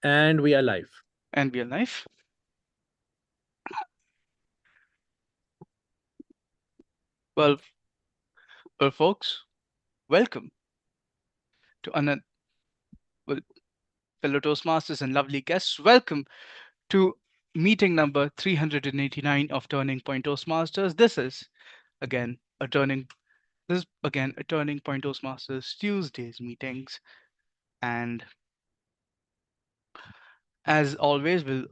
And we are live. And we are live. Well, folks, welcome to another, well, fellow Toastmasters and lovely guests. Welcome to meeting number 389 of Turning Point Toastmasters. Again a turning. This is again a Turning Point Toastmasters Tuesdays meetings, and as always, will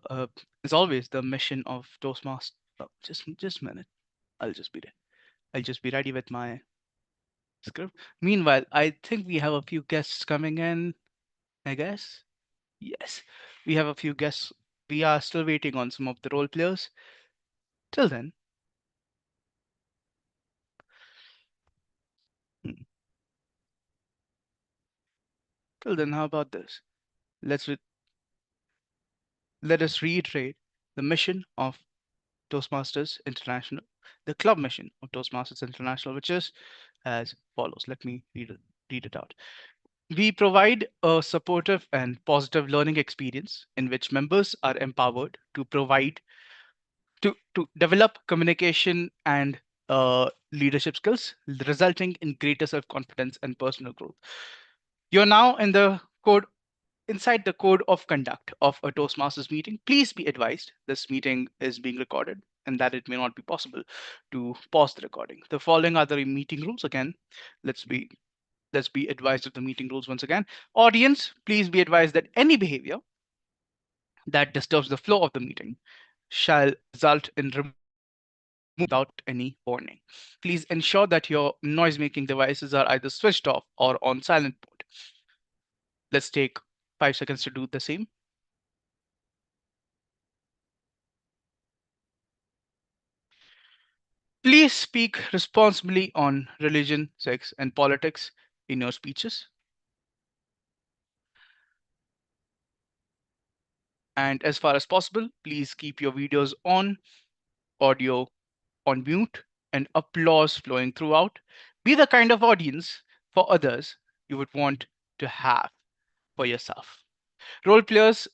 as always the mission of Toastmasters. Oh, just a minute. I'll just be there. I'll just be ready with my script. Meanwhile, I think we have a few guests coming in. I guess. Yes, we have a few guests. We are still waiting on some of the role players. Till then, hmm, how about this? Let's re- let us reiterate the mission of Toastmasters International, the club mission of Toastmasters International, which is as follows. Let me read it out. We provide a supportive and positive learning experience in which members are empowered to develop communication and leadership skills, resulting in greater self-confidence and personal growth. You're now in the code inside the code of conduct of a Toastmasters meeting. Please be advised this meeting is being recorded and that it may not be possible to pause the recording. The following are the meeting rules. Again, let's be let's be advised of the meeting rules once again. Audience, please be advised that any behavior that disturbs the flow of the meeting shall result in removal without any warning. Please ensure that your noise making devices are either switched off or on silent mode. Let's take 5 seconds to do the same. Please speak responsibly on religion, sex, and politics in your speeches. And as far as possible, please keep your videos on, audio on mute, and applause flowing throughout. Be the kind of audience for others you would want to have for yourself. Role players,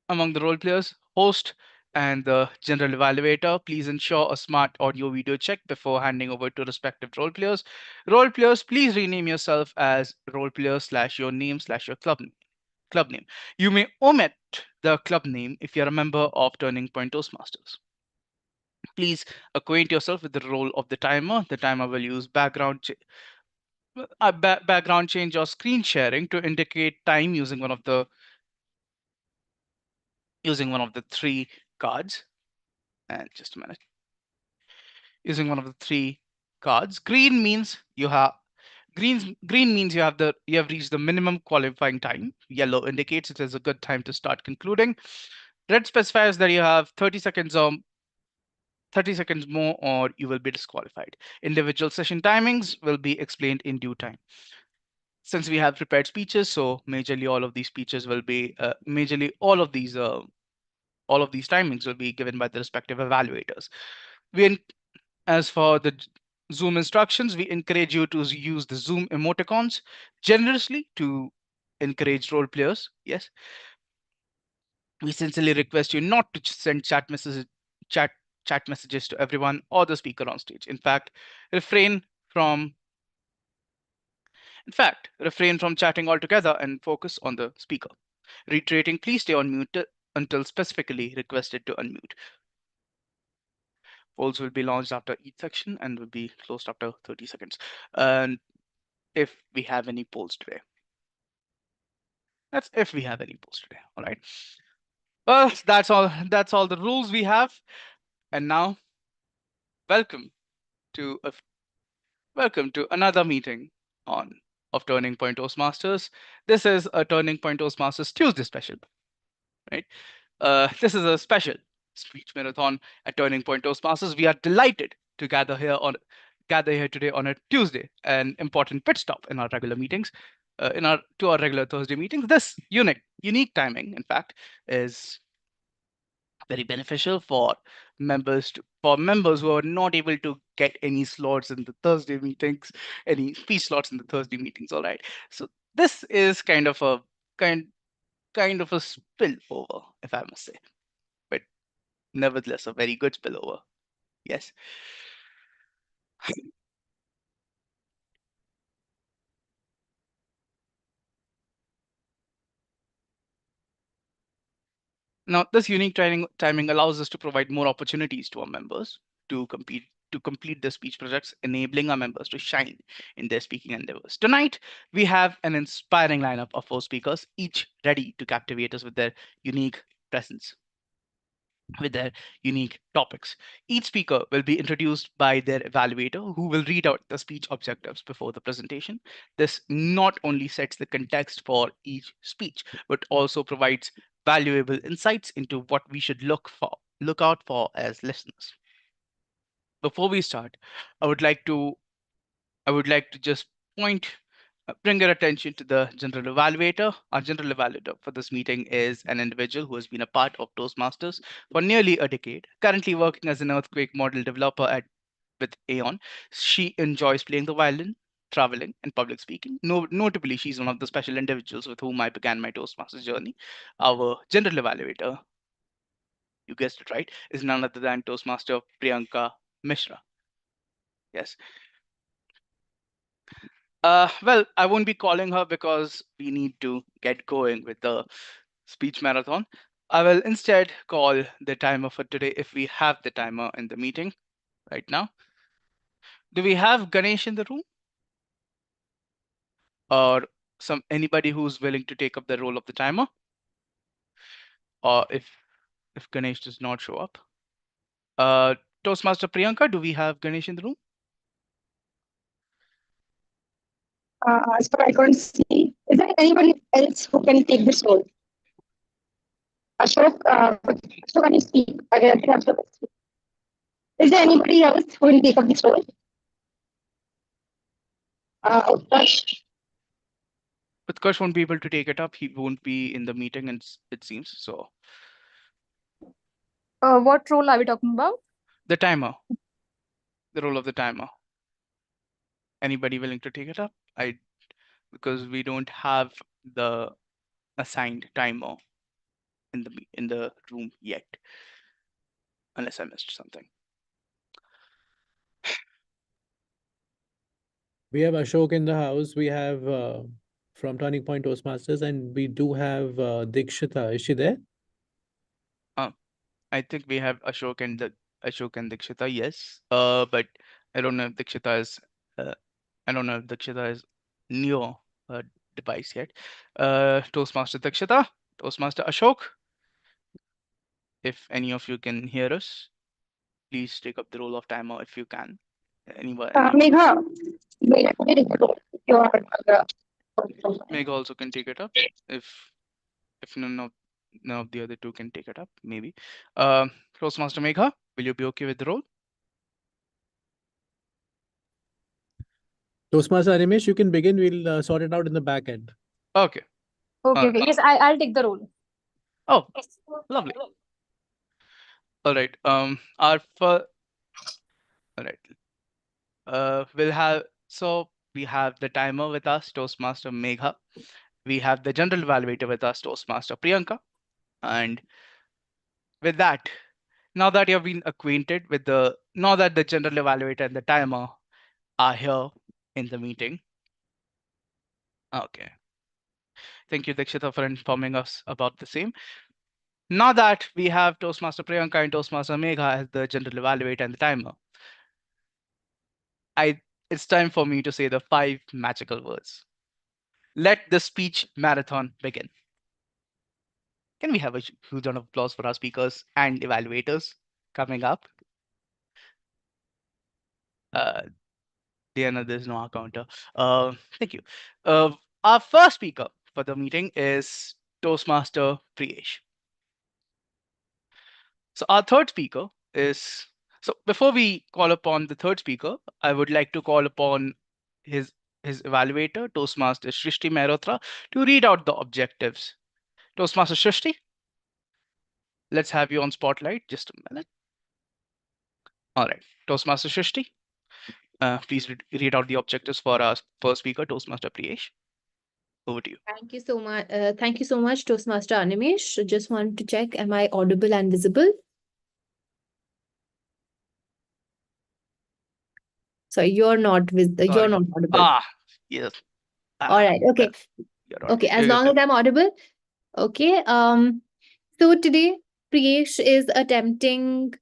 among the role players, host, and the general evaluator, please ensure a smart audio video check before handing over to respective role players. Role players, please rename yourself as role player slash your name slash your club name. You may omit the club name if you're a member of Turning Point Toastmasters. Please acquaint yourself with the role of the timer. The timer will use background change or screen sharing to indicate time using one of the three cards. And just a minute. Using one of the three cards. Green means you have reached the minimum qualifying time. Yellow indicates it is a good time to start concluding. Red specifies that you have 30 seconds more or you will be disqualified. Individual session timings will be explained in due time. Since we have prepared speeches, so majorly all of these speeches will be majorly all of these timings will be given by the respective evaluators. We As for the Zoom instructions, we encourage you to use the Zoom emoticons generously to encourage role players. Yes, we sincerely request you not to send chat chat messages to everyone or the speaker on stage. Refrain from refrain from chatting altogether and focus on the speaker. Reiterating, please stay on mute until specifically requested to unmute. Polls will be launched after each section and will be closed after 30 seconds. And if we have any polls today. That's if we have any polls today. All right. Well, that's all. That's all the rules we have. And now, welcome to a, welcome to another meeting on of Turning Point Toastmasters. This is a Turning Point Toastmasters Tuesday special, right? This is a special speech marathon at Turning Point Toastmasters. We are delighted to gather here today on a Tuesday, an important pit stop in our regular meetings, in our regular Thursday meetings. This unique timing, in fact, is very beneficial for members who are not able to get any slots in the Thursday meetings, any speech slots in the Thursday meetings. All right, so this is kind of a kind. kind of a spillover, if I must say, but nevertheless, a very good spillover. Yes. Now, this unique timing allows us to provide more opportunities to our members to compete to complete their speech projects, enabling our members to shine in their speaking endeavors. Tonight, we have an inspiring lineup of four speakers, each ready to captivate us with their unique presence, with their unique topics. Each speaker will be introduced by their evaluator, who will read out the speech objectives before the presentation. This not only sets the context for each speech, but also provides valuable insights into what we should look out for as listeners. Before we start, I would like to I would like to just point, bring your attention to the general evaluator. Our general evaluator for this meeting is an individual who has been a part of Toastmasters for nearly a decade, currently working as an earthquake model developer with Aeon. She enjoys playing the violin, traveling, and public speaking. Notably, she's one of the special individuals with whom I began my Toastmasters journey. Our general evaluator, you guessed it right, is none other than Toastmaster Priyanka Mishra. Yes. Well, I won't be calling her because we need to get going with the speech marathon. I will instead call the timer for today if we have the timer in the meeting right now. Do we have Ganesh in the room or some anybody who's willing to take up the role of the timer? Or if Ganesh does not show up, uh, Toastmaster Priyanka, do we have Ganesh in the room? So I can't see. Is there anyone else who can take this role? Ashok, Ashok, can you speak? Again, Ashok, is there anybody else who will take up this role? Utkarsh? Utkarsh won't be able to take it up. He won't be in the meeting, and it seems so. What role are we talking about? The timer, the role of the timer. Anybody willing to take it up? I because we don't have the assigned timer in the room yet, unless I missed something. We have Ashok in the house. We have from Turning Point Toastmasters, and we do have Dikshita. Is she there? I think we have Ashok and Dikshita, yes. But I don't know if Dikshita is uh, I don't know if Dikshita is near her device yet. Toastmaster Dikshita, Toastmaster Ashok, if any of you can hear us, please take up the role of timer if you can. Anyone Megha, very good. You are Meg also can take it up if none of the other two can take it up, maybe. Toastmaster Megha, will you be okay with the role? Toastmaster Animesh, you can begin. We'll sort it out in the back end. Okay. Okay, okay. Yes, I'll take the role. Oh, lovely. All right. Our first. All right. We'll have we have the timer with us, Toastmaster Megha. We have the general evaluator with us, Toastmaster Priyanka. And with that, now that you've been acquainted with now that the general evaluator and the timer are here in the meeting. Okay. Thank you, Dikshita, for informing us about the same. Now that we have Toastmaster Priyanka and Toastmaster Megha as the general evaluator and the timer, it's time for me to say the 5 magical words. Let the speech marathon begin. Can we have a huge round of applause for our speakers and evaluators coming up? Uh, Diana, there's no counter. Thank you. Our first speaker for the meeting is Toastmaster Priyesh. So our third speaker is so before we call upon the third speaker, I would like to call upon his his evaluator, Toastmaster Shrishti Mehrotra, to read out the objectives. Toastmaster Shrishti, let's have you on spotlight. Just a minute. All right, Toastmaster Shrishti, please read out the objectives for our first speaker, Toastmaster Priyesh. Over to you. Thank you so much. Thank you so much, Toastmaster Animesh. Just want to check, am I audible and visible? Sorry, you're not Sorry. audible. Yes. All right. Okay. You're right. Okay. As long as I'm audible. Okay. So today, Priyesh is attempting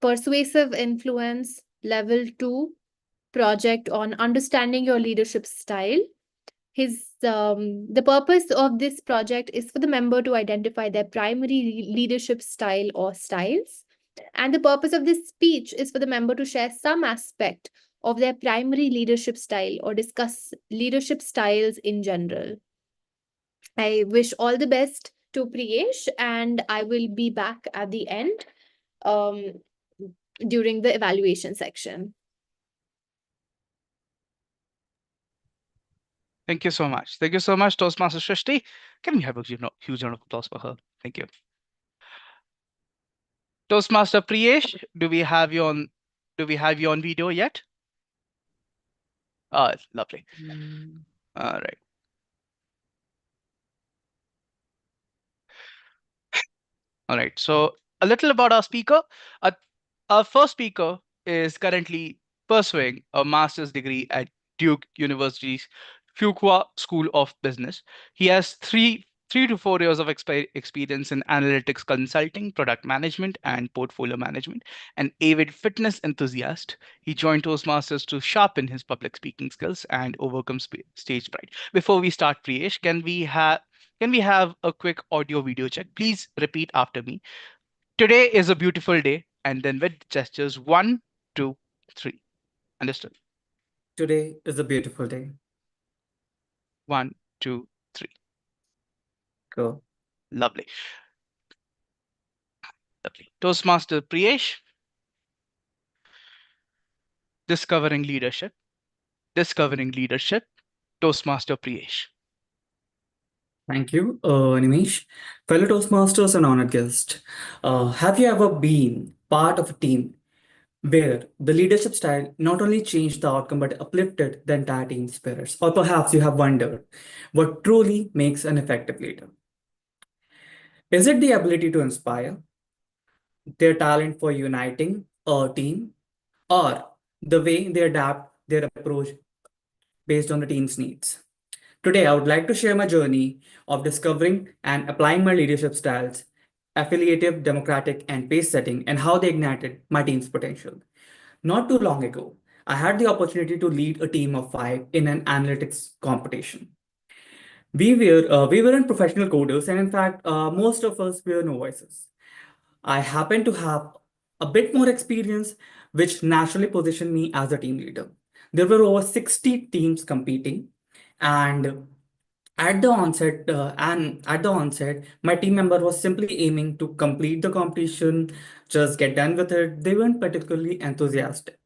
persuasive influence level 2 project on understanding your leadership style. The purpose of this project is for the member to identify their primary leadership style or styles. And the purpose of this speech is for the member to share some aspect of their primary leadership style or discuss leadership styles in general. I wish all the best to Priyesh, and I will be back at the end um, during the evaluation section. Thank you so much. Thank you so much, Toastmaster Shrishti. Can we have a huge round of applause for her? Thank you. Toastmaster Priyesh, do we have you on? Do we have you on video yet? Oh, it's lovely. All right. All right. So a little about our speaker. Uh, our first speaker is currently pursuing a master's degree at Duke University's Fuqua School of Business. He has three to 4 years of experience in analytics consulting, product management, and portfolio management. An avid fitness enthusiast, he joined Toastmasters to sharpen his public speaking skills and overcome stage fright. Before we start, Priyesh, can we have a quick audio video check? Please repeat after me. Today is a beautiful day, and then with gestures 1, 2, 3. Understood? Today is a beautiful day. 1, 2, 3. Go. Lovely. Lovely. Toastmaster Priyesh. Discovering leadership. Discovering leadership. Toastmaster Priyesh. Thank you, Animesh. Fellow Toastmasters and honored guests, have you ever been part of a team where the leadership style not only changed the outcome but uplifted the entire team's spirits? Or perhaps you have wondered what truly makes an effective leader? Is it the ability to inspire, their talent for uniting a team, or the way they adapt their approach based on the team's needs? Today, I would like to share my journey of discovering and applying my leadership styles, affiliative, democratic, and pace setting, and how they ignited my team's potential. Not too long ago, I had the opportunity to lead a team of 5 in an analytics competition. We weren't professional coders, and in fact, most of us were novices. I happened to have a bit more experience, which naturally positioned me as a team leader. There were over 60 teams competing, and at the onset, my team member was simply aiming to complete the competition, just get done with it. They weren't particularly enthusiastic.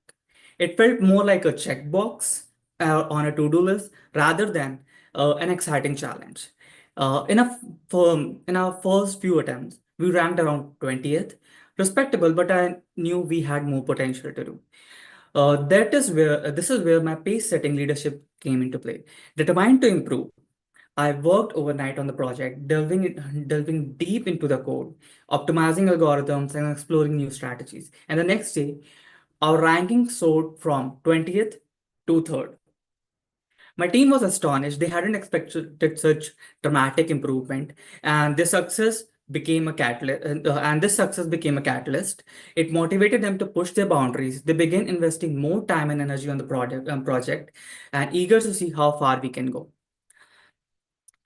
It felt more like a checkbox on a to-do list rather than an exciting challenge. In our first few attempts, we ranked around 20th, respectable, but I knew we had more potential to do. This is where my pace-setting leadership came into play. Determined to improve, I worked overnight on the project, delving deep into the code, optimizing algorithms, and exploring new strategies. And the next day, our ranking soared from 20th to 3rd. My team was astonished. They hadn't expected such dramatic improvement, and this success became a catalyst. It motivated them to push their boundaries. They began investing more time and energy on the project, and eager to see how far we can go.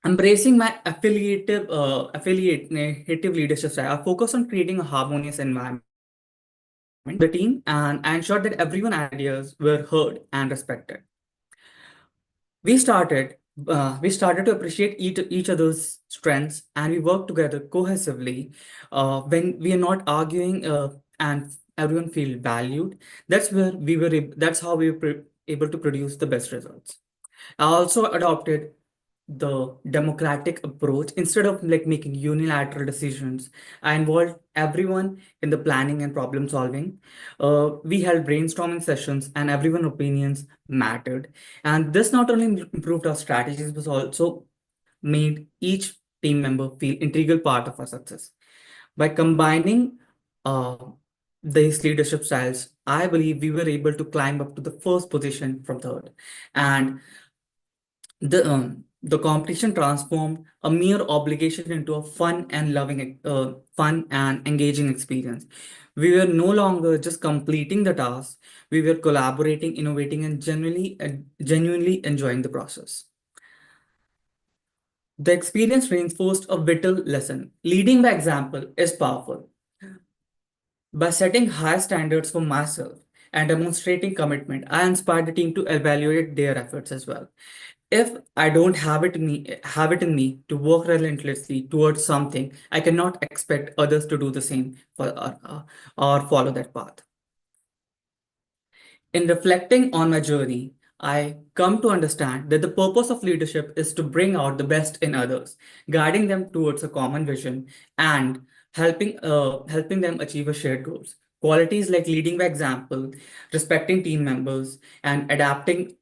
Embracing my affiliative leadership style, I focus on creating a harmonious environment the team and I ensured that everyone's ideas were heard and respected. We started we started to appreciate each other's strengths and we worked together cohesively when we are not arguing and everyone feel valued. That's how we were able to produce the best results. I also adopted the democratic approach. Instead of like making unilateral decisions, I involved everyone in the planning and problem solving. We held brainstorming sessions and everyone's opinions mattered. And this not only improved our strategies, but also made each team member feel integral part of our success. By combining uh, these leadership styles, I believe we were able to climb up to the first position from third. And the competition transformed a mere obligation into a fun and engaging experience. We were no longer just completing the task; we were collaborating, innovating, and genuinely enjoying the process. The experience reinforced a vital lesson. Leading by example is powerful. By setting high standards for myself and demonstrating commitment, I inspire the team to evaluate their efforts as well. If I don't have it in me to work relentlessly towards something, I cannot expect others to do the same or follow that path. In reflecting on my journey, I come to understand that the purpose of leadership is to bring out the best in others, guiding them towards a common vision and helping them achieve a shared goals. Qualities like leading by example, respecting team members, and adapting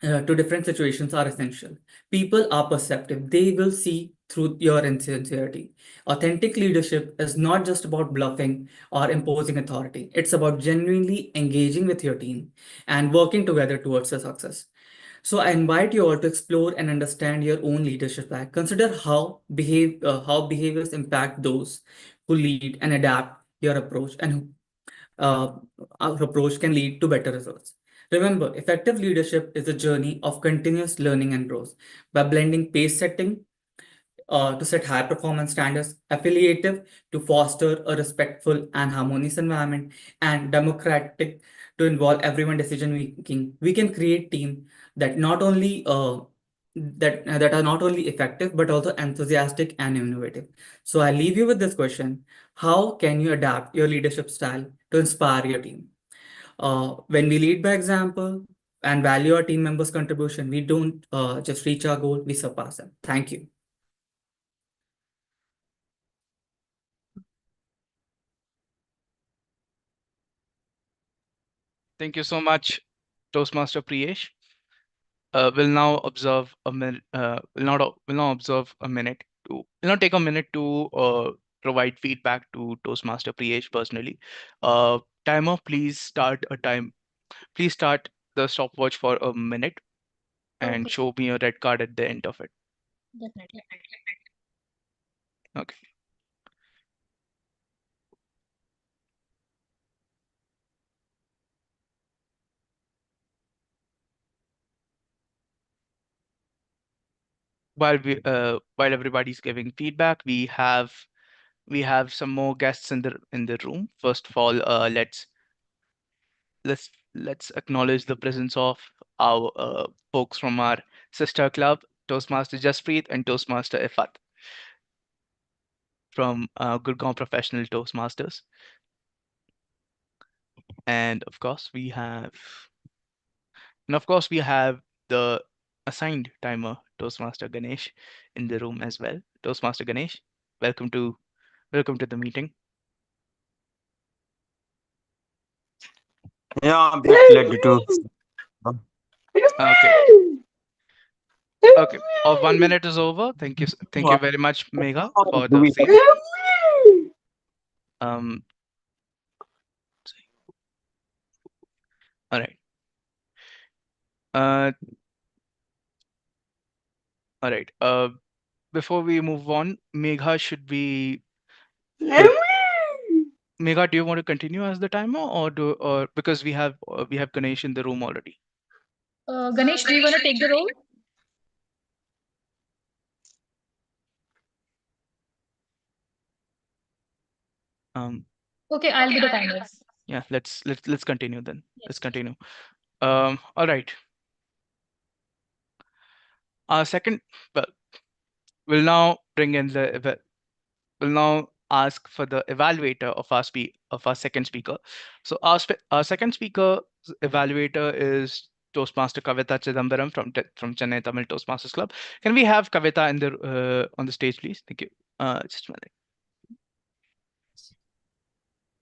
to different situations are essential. People are perceptive. They will see through your insincerity. Authentic leadership is not just about bluffing or imposing authority. It's about genuinely engaging with your team and working together towards a success. So I invite you all to explore and understand your own leadership style. Consider how behaviors impact those who lead and adapt your approach and uh, our approach can lead to better results. Remember, effective leadership is a journey of continuous learning and growth. By blending pace setting to set high performance standards, affiliative to foster a respectful and harmonious environment, and democratic to involve everyone decision making, we can create teams that not only that are not only effective but also enthusiastic and innovative. So I leave you with this question: how can you adapt your leadership style to inspire your team? When we lead by example and value our team members' contribution, we don't just reach our goal, we surpass them. Thank you. Thank you so much, Toastmaster Priyesh. We'll now observe a minute. Will now observe a minute to. Will now take a minute to provide feedback to Toastmaster Priyesh personally. Timer, please start a time. Please start the stopwatch for a minute and Okay, show me a red card at the end of it. definitely. Okay. While everybody's giving feedback, we have some more guests in the room. First of all, let's acknowledge the presence of our folks from our sister club, Toastmaster Jaspreet and Toastmaster Ifat from Gurgaon Professional Toastmasters. And of course we have the assigned timer Toastmaster Ganesh in the room as well. Toastmaster Ganesh, welcome to the meeting. Yeah, I'm bit glad to. Okay. Okay. 1 minute is over. Thank you very much, Megha, for Do the we same. Um, all right. Uh, all right. Before we move on, uh, Megha, do you want to continue as the timer, or because we have Ganesh in the room already? Ganesh, do you want to take the role? Um, Okay, I'll be the timer. yeah. Let's continue then. Let's Yes. continue. All right. Second, well, we'll now bring in we'll now ask for the evaluator of our second speaker. So our second speaker evaluator is Toastmaster Kavita Chidambaram from Chennai Tamil Toastmasters Club. Can we have Kavita in the on the stage, please? Thank you. Just a minute.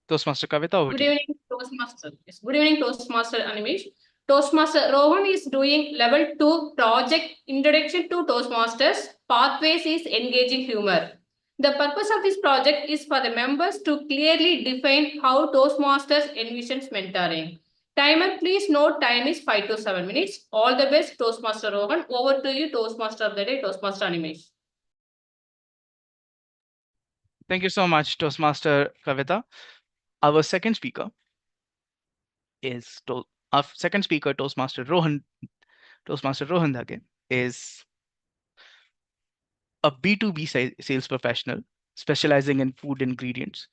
Toastmaster Kavita, over Good to you. evening, Toastmaster. Yes, good evening, Toastmaster Animesh. Toastmaster Rohan is doing level 2 project Introduction to Toastmasters. Pathways is engaging humor. The purpose of this project is for the members to clearly define how Toastmasters envisions mentoring. Timer, please note time is 5 to 7 minutes. All the best, Toastmaster Rohan. Over to you, Toastmaster of the day, Toastmaster Animesh. Thank you so much, Toastmaster Kavita. Our second speaker is our second speaker, Toastmaster Rohan. Toastmaster Rohan again is a B2B sales professional specializing in food ingredients.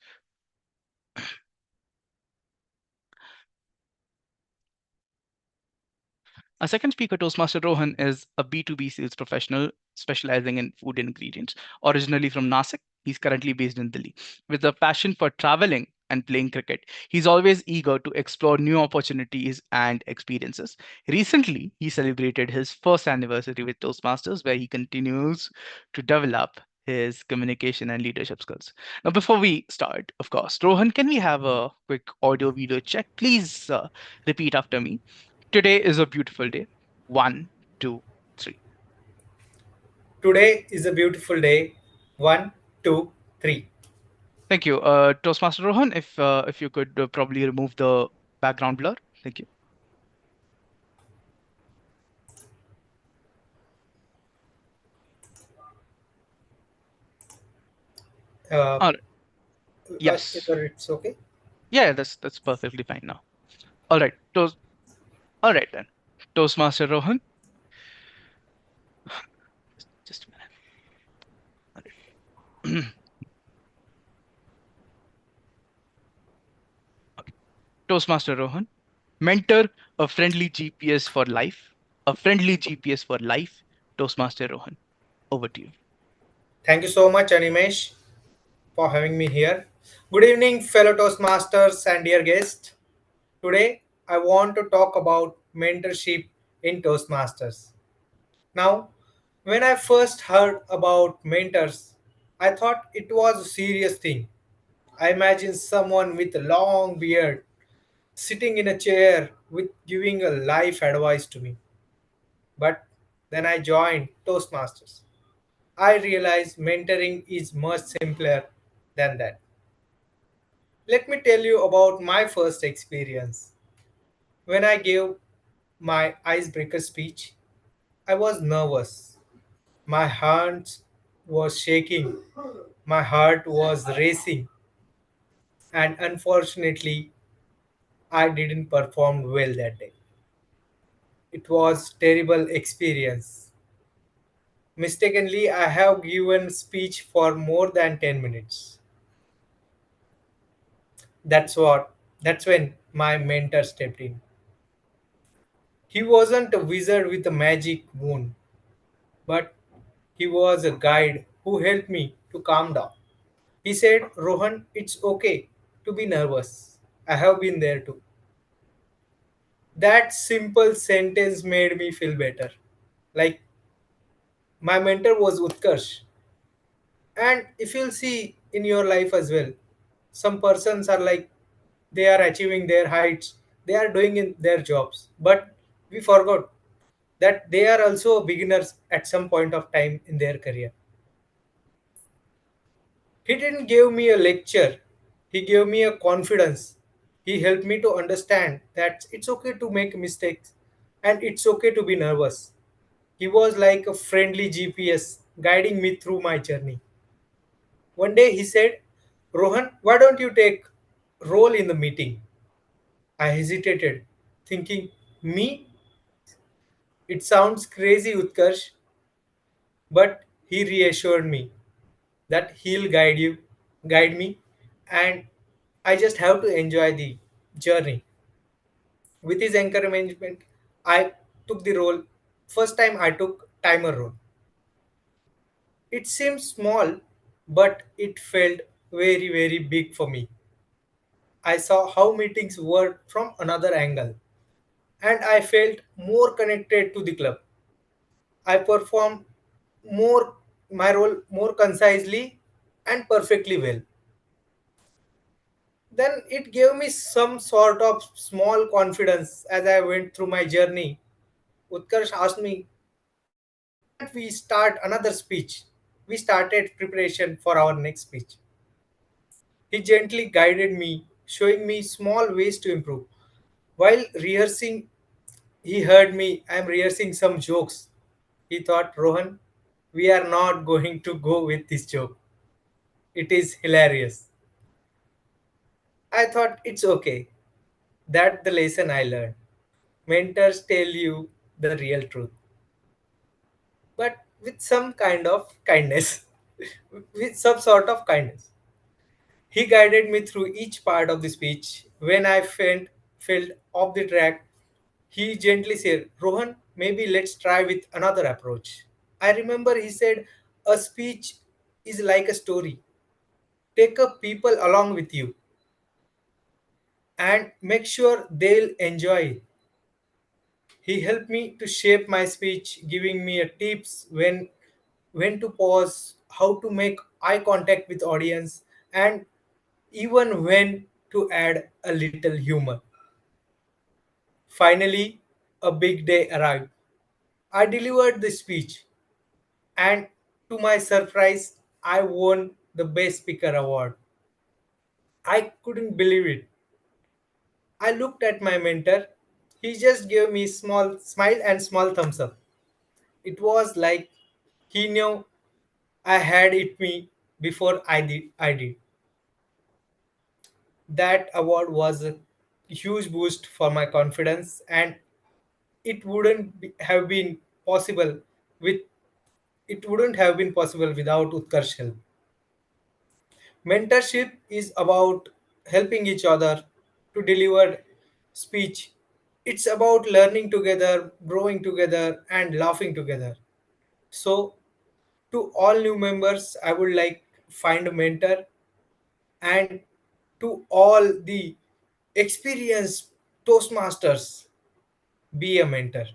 Our second speaker, Toastmaster Rohan, is a B2B sales professional specializing in food ingredients. Originally from Nasik, he's currently based in Delhi. With a passion for traveling and playing cricket, he's always eager to explore new opportunities and experiences. Recently, he celebrated his first anniversary with Toastmasters, where he continues to develop his communication and leadership skills. Now, before we start, of course, Rohan, can we have a quick audio video check? Please repeat after me. Today is a beautiful day. 1, 2, 3. Today is a beautiful day. 1, 2, 3. Thank you. Toastmaster Rohan, if you could probably remove the background blur. Thank you. Uh, All right. Yes. Whether it's okay? Yeah, that's perfectly fine now. All right. All right then. Toastmaster Rohan. Just a minute. All right. Okay. Toastmaster Rohan. Mentor, a friendly GPS for life. A friendly GPS for life. Toastmaster Rohan. Over to you. Thank you so much, Animesh, for having me here. Good evening, fellow Toastmasters and dear guests. Today, I want to talk about mentorship in Toastmasters. Now, when I first heard about mentors, I thought it was a serious thing. I imagined someone with a long beard sitting in a chair with giving a life advice to me. But then I joined Toastmasters. I realized mentoring is much simpler than that. Let me tell you about my first experience. When I gave my icebreaker speech, I was nervous. My hands was shaking, my heart was racing, and unfortunately, I didn't perform well that day. It was terrible experience. Mistakenly, I have given speech for more than 10 minutes. That's when my mentor stepped in. He wasn't a wizard with a magic wand, but he was a guide who helped me to calm down. He said, Rohan, it's okay to be nervous. I have been there too. That simple sentence made me feel better. Like my mentor was Utkarsh. And if you'll see in your life as well, some persons are like they are achieving their heights, they are doing in their jobs, but we forgot that they are also beginners at some point of time in their career. He didn't give me a lecture, he gave me a confidence. He helped me to understand that it's okay to make mistakes and it's okay to be nervous. He was like a friendly GPS guiding me through my journey. One day he said, Rohan, why don't you take role in the meeting? I hesitated, thinking, me? It sounds crazy, Utkarsh, but he reassured me that he'll guide me, and I just have to enjoy the journey. With his encouragement, I took the role. First time I took timer role. It seemed small, but it felt very, very big for me. I saw how meetings work from another angle, and I felt more connected to the club. I performed more my role more concisely and perfectly well. Then it gave me some sort of small confidence as I went through my journey. Utkarsh asked me, why can't we start another speech? We started preparation for our next speech. He gently guided me, showing me small ways to improve. While rehearsing, he heard me, I am rehearsing some jokes. He thought, Rohan, we are not going to go with this joke. It is hilarious. I thought it's okay. That's the lesson I learned. Mentors tell you the real truth, but with some kind of kindness, with some sort of kindness. He guided me through each part of the speech. When I felt off the track, he gently said, Rohan, maybe let's try with another approach. I remember he said, a speech is like a story. Take up people along with you and make sure they'll enjoy it. He helped me to shape my speech, giving me a tips when to pause, how to make eye contact with audience, and even when to add a little humor. Finally, a big day arrived. I delivered the speech, and to my surprise, I won the Best Speaker award. I couldn't believe it. I looked at my mentor. He just gave me small smile and small thumbs up. It was like he knew I had it me before I did. That award was a huge boost for my confidence, and have been possible with it wouldn't have been possible without Utkarsh help. Mentorship is about helping each other to deliver speech. It's about learning together, growing together, and laughing together. So, to all new members, I would like to find a mentor, and to all the experienced Toastmasters, be a mentor.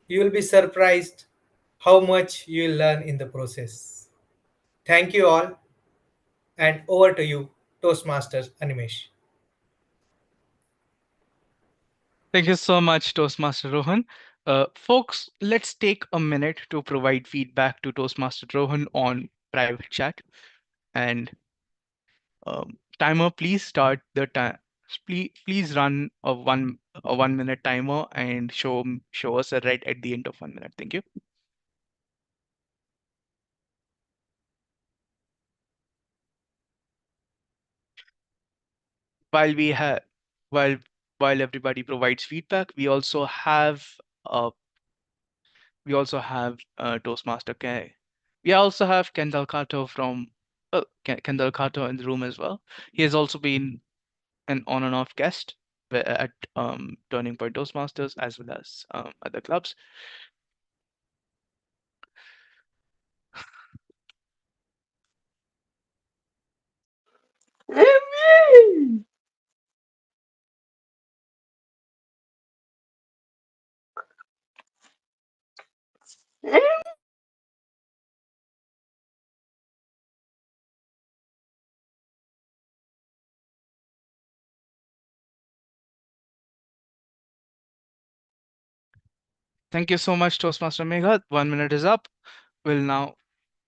You will be surprised how much you will learn in the process. Thank you all, and over to you, Toastmasters Animesh. Thank you so much, Toastmaster Rohan. Folks, let's take a minute to provide feedback to Toastmaster Rohan on private chat. And timer, please start the time. Please run a 1 minute timer and show us a red at the end of 1 minute. Thank you. While we have while while everybody provides feedback, uh we also have Toastmaster K. We also have Kendall Carter Kendall Carter in the room as well. He has also been an on and off guest at Turning Point Toastmasters as well as other clubs. Thank you so much, Toastmaster Megha. 1 minute is up. We'll now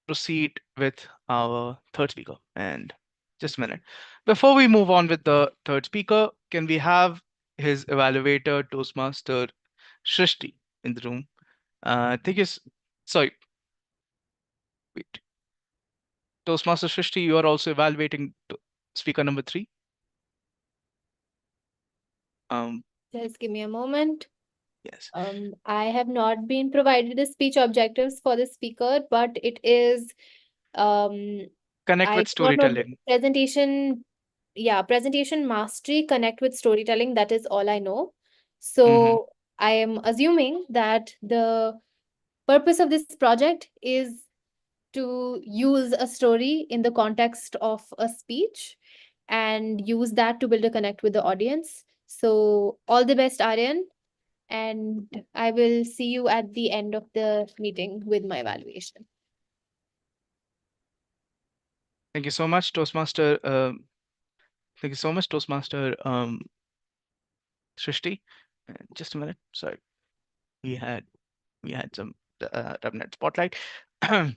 proceed with our third speaker. And just a minute. Before we move on with the third speaker, can we have his evaluator, Toastmaster Shrishti, in the room? I think is sorry, wait. Toastmaster Shrishti, you are also evaluating speaker number 3. Um, Just give me a moment. yes. I have not been provided the speech objectives for the speaker, but it is Connect I with don't know, storytelling. presentation mastery, connect with storytelling. That is all I know. Mhm. So I am assuming that the purpose of this project is to use a story in the context of a speech and use that to build a connect with the audience. So all the best, Aryan, and I will see you at the end of the meeting with my evaluation. Thank you so much, Toastmaster. Thank you so much, Toastmaster Srishti. Just a minute. Sorry, we had some Tabnet spotlight. All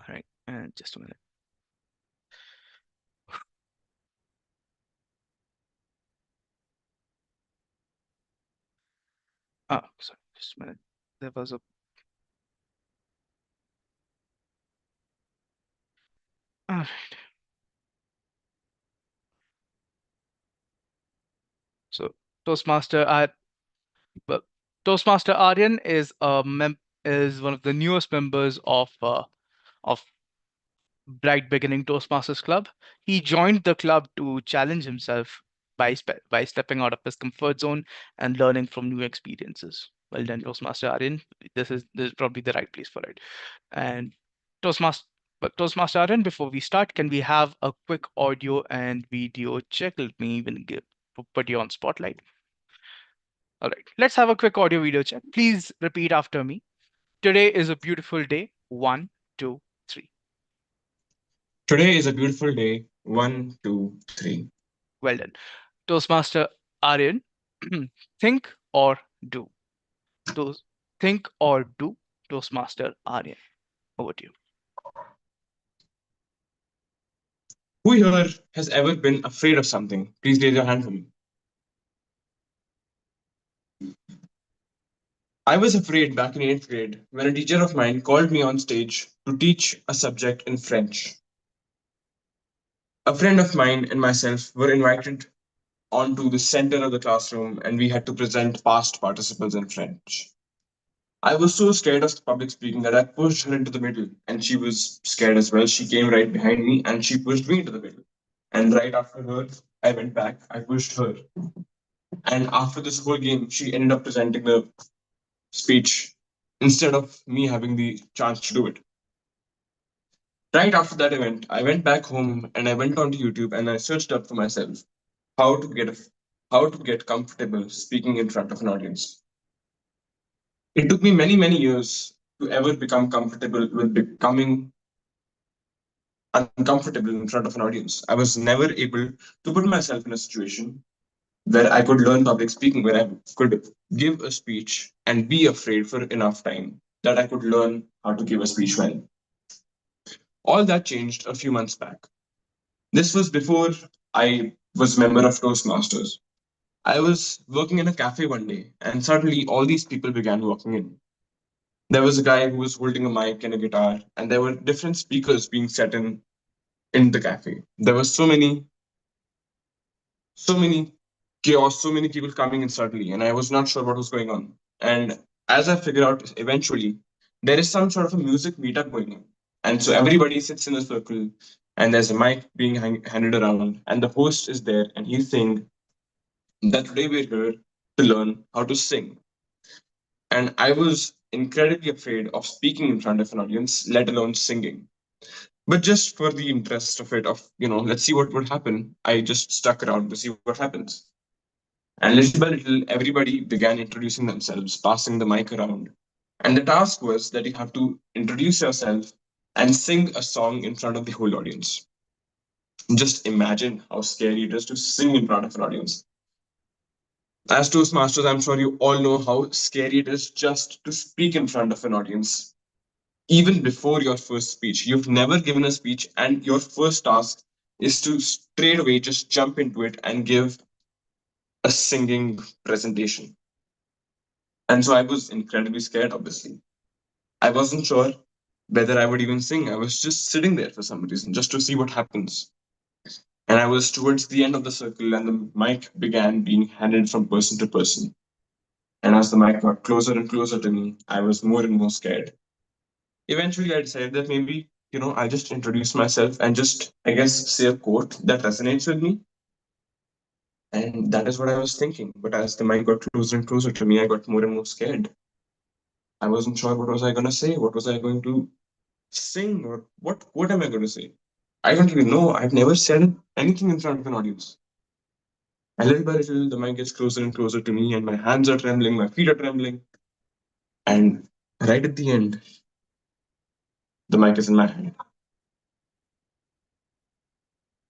right, just a minute. Oh, sorry, just a minute. There was a. All right. So Toastmaster, well, Toastmaster Aryan is one of the newest members of Bright Beginning Toastmasters Club. He joined the club to challenge himself by stepping out of his comfort zone and learning from new experiences. Well done, Toastmaster Aryan. This is probably the right place for it. And Toastmaster. But Toastmaster Aryan, before we start, can we have a quick audio and video check? Let me even put you on spotlight. All right, let's have a quick audio video check. Please repeat after me. Today is a beautiful day. 1, 2, 3. Today is a beautiful day. 1, 2, 3. Well done. Toastmaster Aryan, think or do. Think or do. Toastmaster Aryan. Over to you. Who here has ever been afraid of something? Please raise your hand for me. I was afraid back in 8th grade when a teacher of mine called me on stage to teach a subject in French. A friend of mine and myself were invited onto the center of the classroom and we had to present past participles in French. I was so scared of public speaking that I pushed her into the middle, and she was scared as well. She came right behind me and she pushed me into the middle. And right after her, I went back, I pushed her. And after this whole game, she ended up presenting the speech instead of me having the chance to do it. Right after that event, I went back home and I went onto YouTube and I searched up for myself how to get comfortable speaking in front of an audience. It took me many, many years to ever become comfortable with becoming uncomfortable in front of an audience. I was never able to put myself in a situation where I could learn public speaking, where I could give a speech and be afraid for enough time that I could learn how to give a speech well. All that changed a few months back. This was before I was a member of Toastmasters. I was working in a cafe one day, and suddenly all these people began walking in. There was a guy who was holding a mic and a guitar, and there were different speakers being set in the cafe. There were so many chaos, so many people coming in suddenly, and I was not sure what was going on. And as I figured out eventually, there is some sort of a music meetup going on. And so everybody sits in a circle, and there's a mic being handed around, and the host is there, and he's saying that today we're here to learn how to sing. And I was incredibly afraid of speaking in front of an audience, let alone singing. But just for the interest of it, let's see what would happen, I just stuck around to see what happens. And little by little, everybody began introducing themselves, passing the mic around. And the task was that you have to introduce yourself and sing a song in front of the whole audience. Just imagine how scary it is to sing in front of an audience. As Toastmasters, I'm sure you all know how scary it is just to speak in front of an audience. Even before your first speech, you've never given a speech, and your first task is to straight away just jump into it and give a singing presentation. And so I was incredibly scared, obviously. I wasn't sure whether I would even sing. I was just sitting there for some reason, just to see what happens. And I was towards the end of the circle, and the mic began being handed from person to person. And as the mic got closer and closer to me, I was more and more scared. Eventually, I decided that maybe, I'll just introduce myself and just, I guess, say a quote that resonates with me. And that is what I was thinking. But as the mic got closer and closer to me, I got more and more scared. I wasn't sure what was I going to say. What was I going to sing? Or what am I going to say? I don't even know. I've never said anything in front of an audience. And little by little, the mic gets closer and closer to me, and my hands are trembling, my feet are trembling. And right at the end, the mic is in my hand.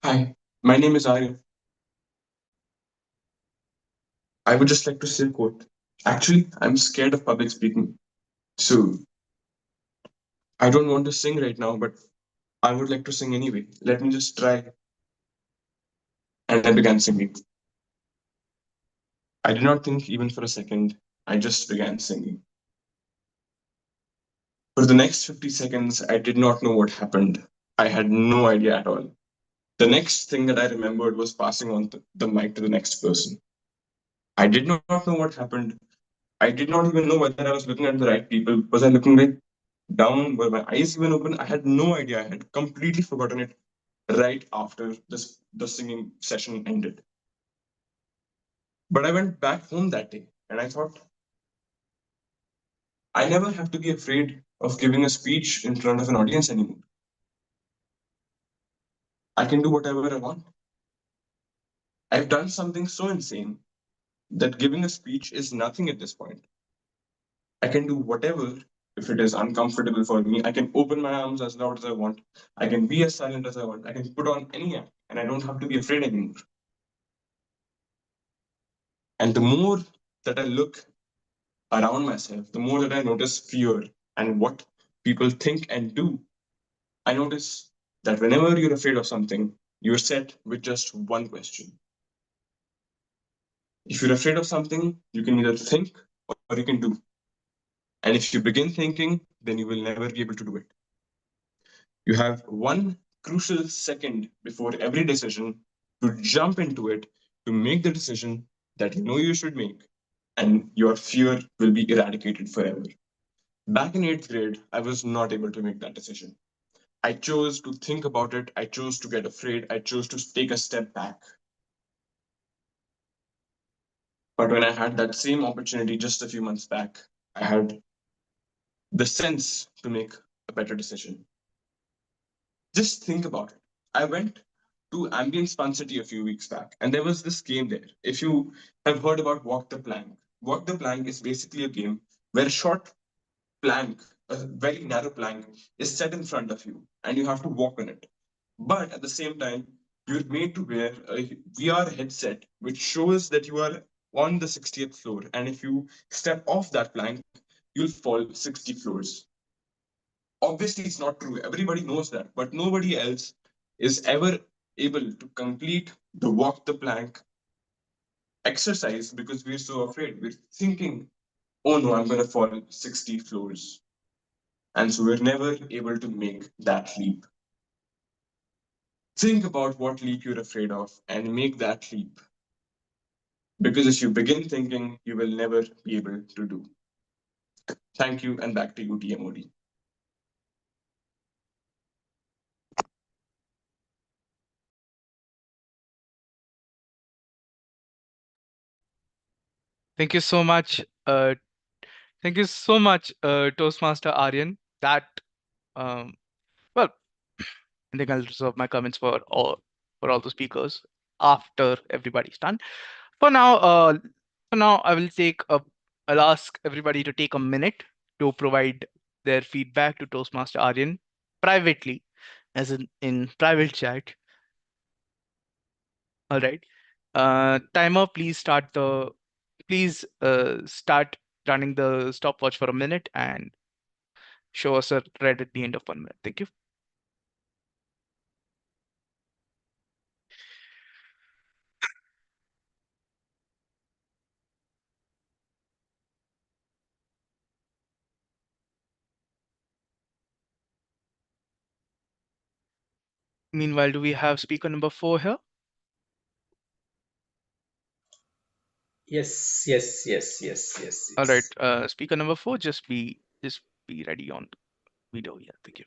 Hi, my name is Aryan. I would just like to say a quote. Actually, I'm scared of public speaking. So I don't want to sing right now, but I would like to sing anyway. Let me just try. And I began singing. I did not think even for a second. I just began singing. For the next 50 seconds, I did not know what happened. I had no idea at all. The next thing that I remembered was passing on the mic to the next person. I did not know what happened. I did not even know whether I was looking at the right people. Was I looking right down? Were my eyes even open? I had no idea. I had completely forgotten it right after the singing session ended. But I went back home that day and I thought, I never have to be afraid of giving a speech in front of an audience anymore. I can do whatever I want. I've done something so insane that giving a speech is nothing at this point. I can do whatever. If it is uncomfortable for me, I can open my arms as loud as I want. I can be as silent as I want. I can put on any act, and I don't have to be afraid anymore. And the more that I look around myself, the more that I notice fear and what people think and do, I notice that whenever you're afraid of something, you're set with just one question. If you're afraid of something, you can either think or you can do. And if you begin thinking, then you will never be able to do it. You have one crucial second before every decision to jump into it, to make the decision that you know you should make, and your fear will be eradicated forever. Back in 8th grade, I was not able to make that decision. I chose to think about it. I chose to get afraid. I chose to take a step back. But when I had that same opportunity just a few months back, I had the sense to make a better decision. Just think about it. I went to Ambience Fun City a few weeks back, and there was this game there. If you have heard about Walk the Plank is basically a game where a short plank, a very narrow plank, is set in front of you, and you have to walk on it. But at the same time, you're made to wear a VR headset, which shows that you are on the 60th floor. And if you step off that plank, you'll fall 60 floors. Obviously, it's not true. Everybody knows that, but nobody else is ever able to complete the walk the plank exercise because we're so afraid. We're thinking, oh no, I'm going to fall 60 floors. And so we're never able to make that leap. Think about what leap you're afraid of and make that leap. Because if you begin thinking, you will never be able to do. Thank you, and back to you, TMOD. Thank you so much. Thank you so much, Toastmaster Aryan. That well, I think I'll reserve my comments for all the speakers after everybody's done. For now, I will I'll ask everybody to take a minute to provide their feedback to Toastmaster Aryan privately, as in private chat. All right. Timer, please start running the stopwatch for a minute and show us a red at the end of 1 minute. Thank you. Meanwhile, do we have speaker number 4 here? Yes. All right, speaker number 4, just be ready on video. Yeah, thank you.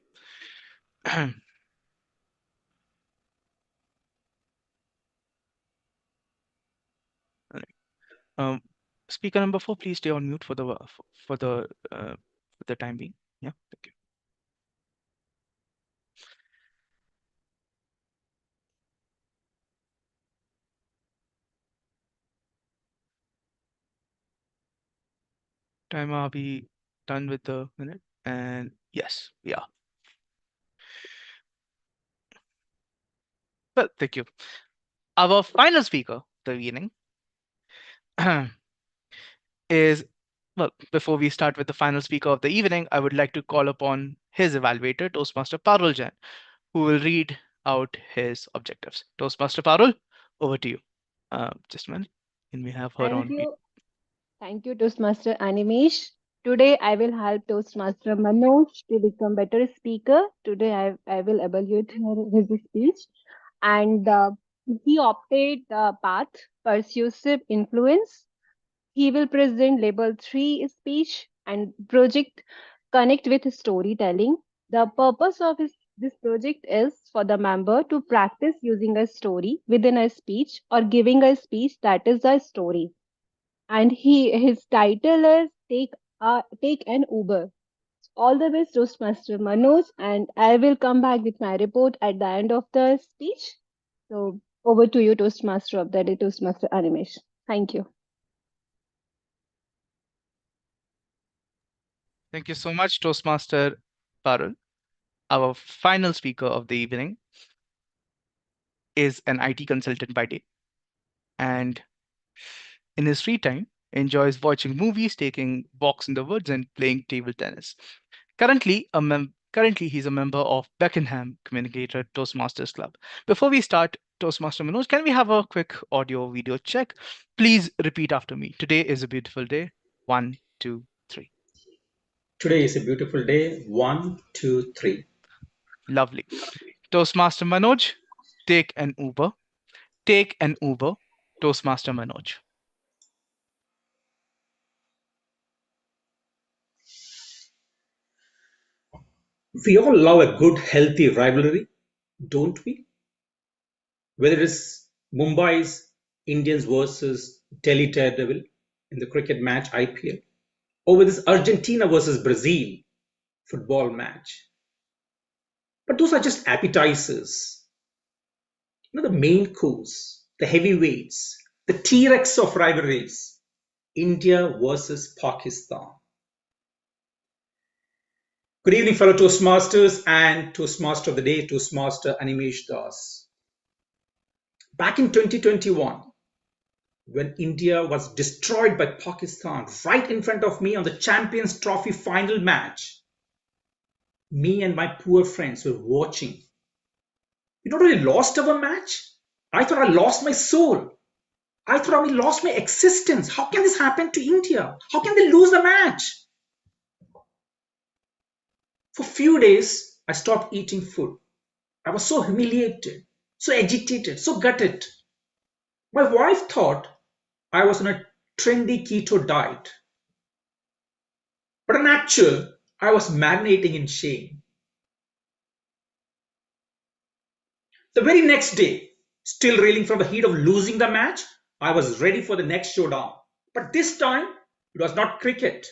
All right. Speaker number 4, please stay on mute for the time being. Yeah, thank you. Time, are we done with the minute? And yes, we are. Well, thank you. Our final speaker of the evening is, well, before we start with the final speaker of the evening, I would like to call upon his evaluator, Toastmaster Parul Jain, who will read out his objectives. Toastmaster Parul, over to you. Just a minute. Can we have her Thank on mute? you. Thank you, Toastmaster Animesh. Today, I will help Toastmaster Manoj to become better speaker. Today, I will evaluate his speech. And he opted the path persuasive influence. He will present level 3 speech and project connect with storytelling. The purpose of this project is for the member to practice using a story within a speech or giving a speech that is a story. And his title is take an Uber. All the best, Toastmaster Manoj, and I will come back with my report at the end of the speech. So over to you, Toastmaster of the day, Toastmaster Animesh. Thank you. Thank you so much, Toastmaster Parul. Our final speaker of the evening is an IT consultant by day, and in his free time, enjoys watching movies, taking walks in the woods, and playing table tennis. Currently, he's a member of Beckenham Communicator Toastmasters Club. Before we start, Toastmaster Manoj, can we have a quick audio video check? Please repeat after me. Today is a beautiful day. 1, 2, 3. Today is a beautiful day. 1, 2, 3. Lovely. Toastmaster Manoj, take an Uber. Take an Uber. Toastmaster Manoj. We all love a good, healthy rivalry, don't we? Whether it's Mumbai's Indians versus Delhi Daredevil in the cricket match IPL, or with this Argentina versus Brazil football match. But those are just appetizers. The main course, the heavyweights, the T-Rex of rivalries, India versus Pakistan. Good evening, fellow Toastmasters and Toastmaster of the Day, Toastmaster Animesh Das. Back in 2021, when India was destroyed by Pakistan right in front of me on the Champions Trophy final match, me and my poor friends were watching. We not only lost our match, I thought I lost my soul. I thought I lost my existence. How can this happen to India? How can they lose the match? For a few days, I stopped eating food. I was so humiliated, so agitated, so gutted. My wife thought I was on a trendy keto diet. But in actual, I was marinating in shame. The very next day, still reeling from the heat of losing the match, I was ready for the next showdown. But this time, it was not cricket.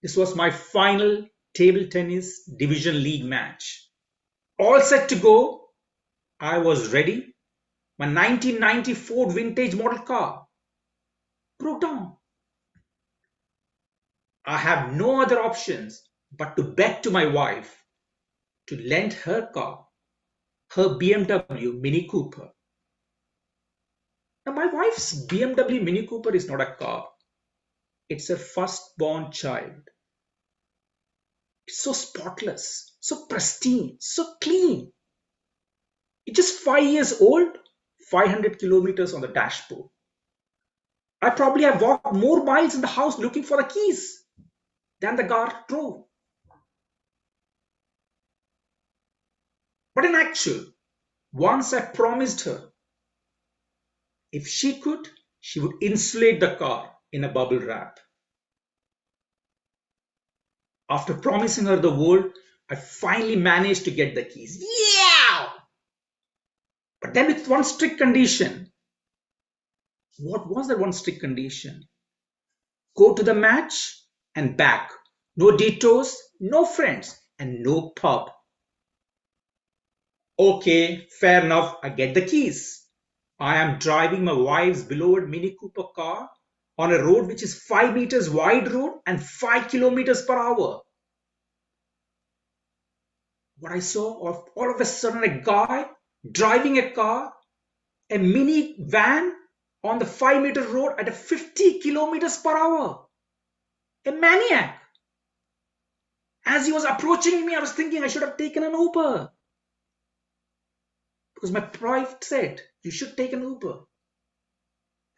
This was my final table tennis division league match. All set to go, I was ready. My 1994 vintage model car broke down. I have no other options but to beg to my wife to lend her car, her BMW Mini Cooper. Now, my wife's BMW Mini Cooper is not a car. It's her firstborn child. It's so spotless, so pristine, so clean. It's just 5 years old, 500 kilometers on the dashboard. I probably have walked more miles in the house looking for the keys than the car drove. But in actual, once I promised her, if she could, she would insulate the car in a bubble wrap. After promising her the world, I finally managed to get the keys. Yeah! But then with one strict condition. What was that one strict condition? Go to the match and back. No detours, no friends, and no pub. Okay, fair enough, I get the keys. I am driving my wife's beloved Mini Cooper car on a road which is 5 meters wide road and 5 kilometers per hour. What I saw, all of a sudden, a guy driving a car, a mini van on the 5-meter road at a 50 kilometers per hour. A maniac. As he was approaching me, I was thinking I should have taken an Uber. Because my pride said, you should take an Uber.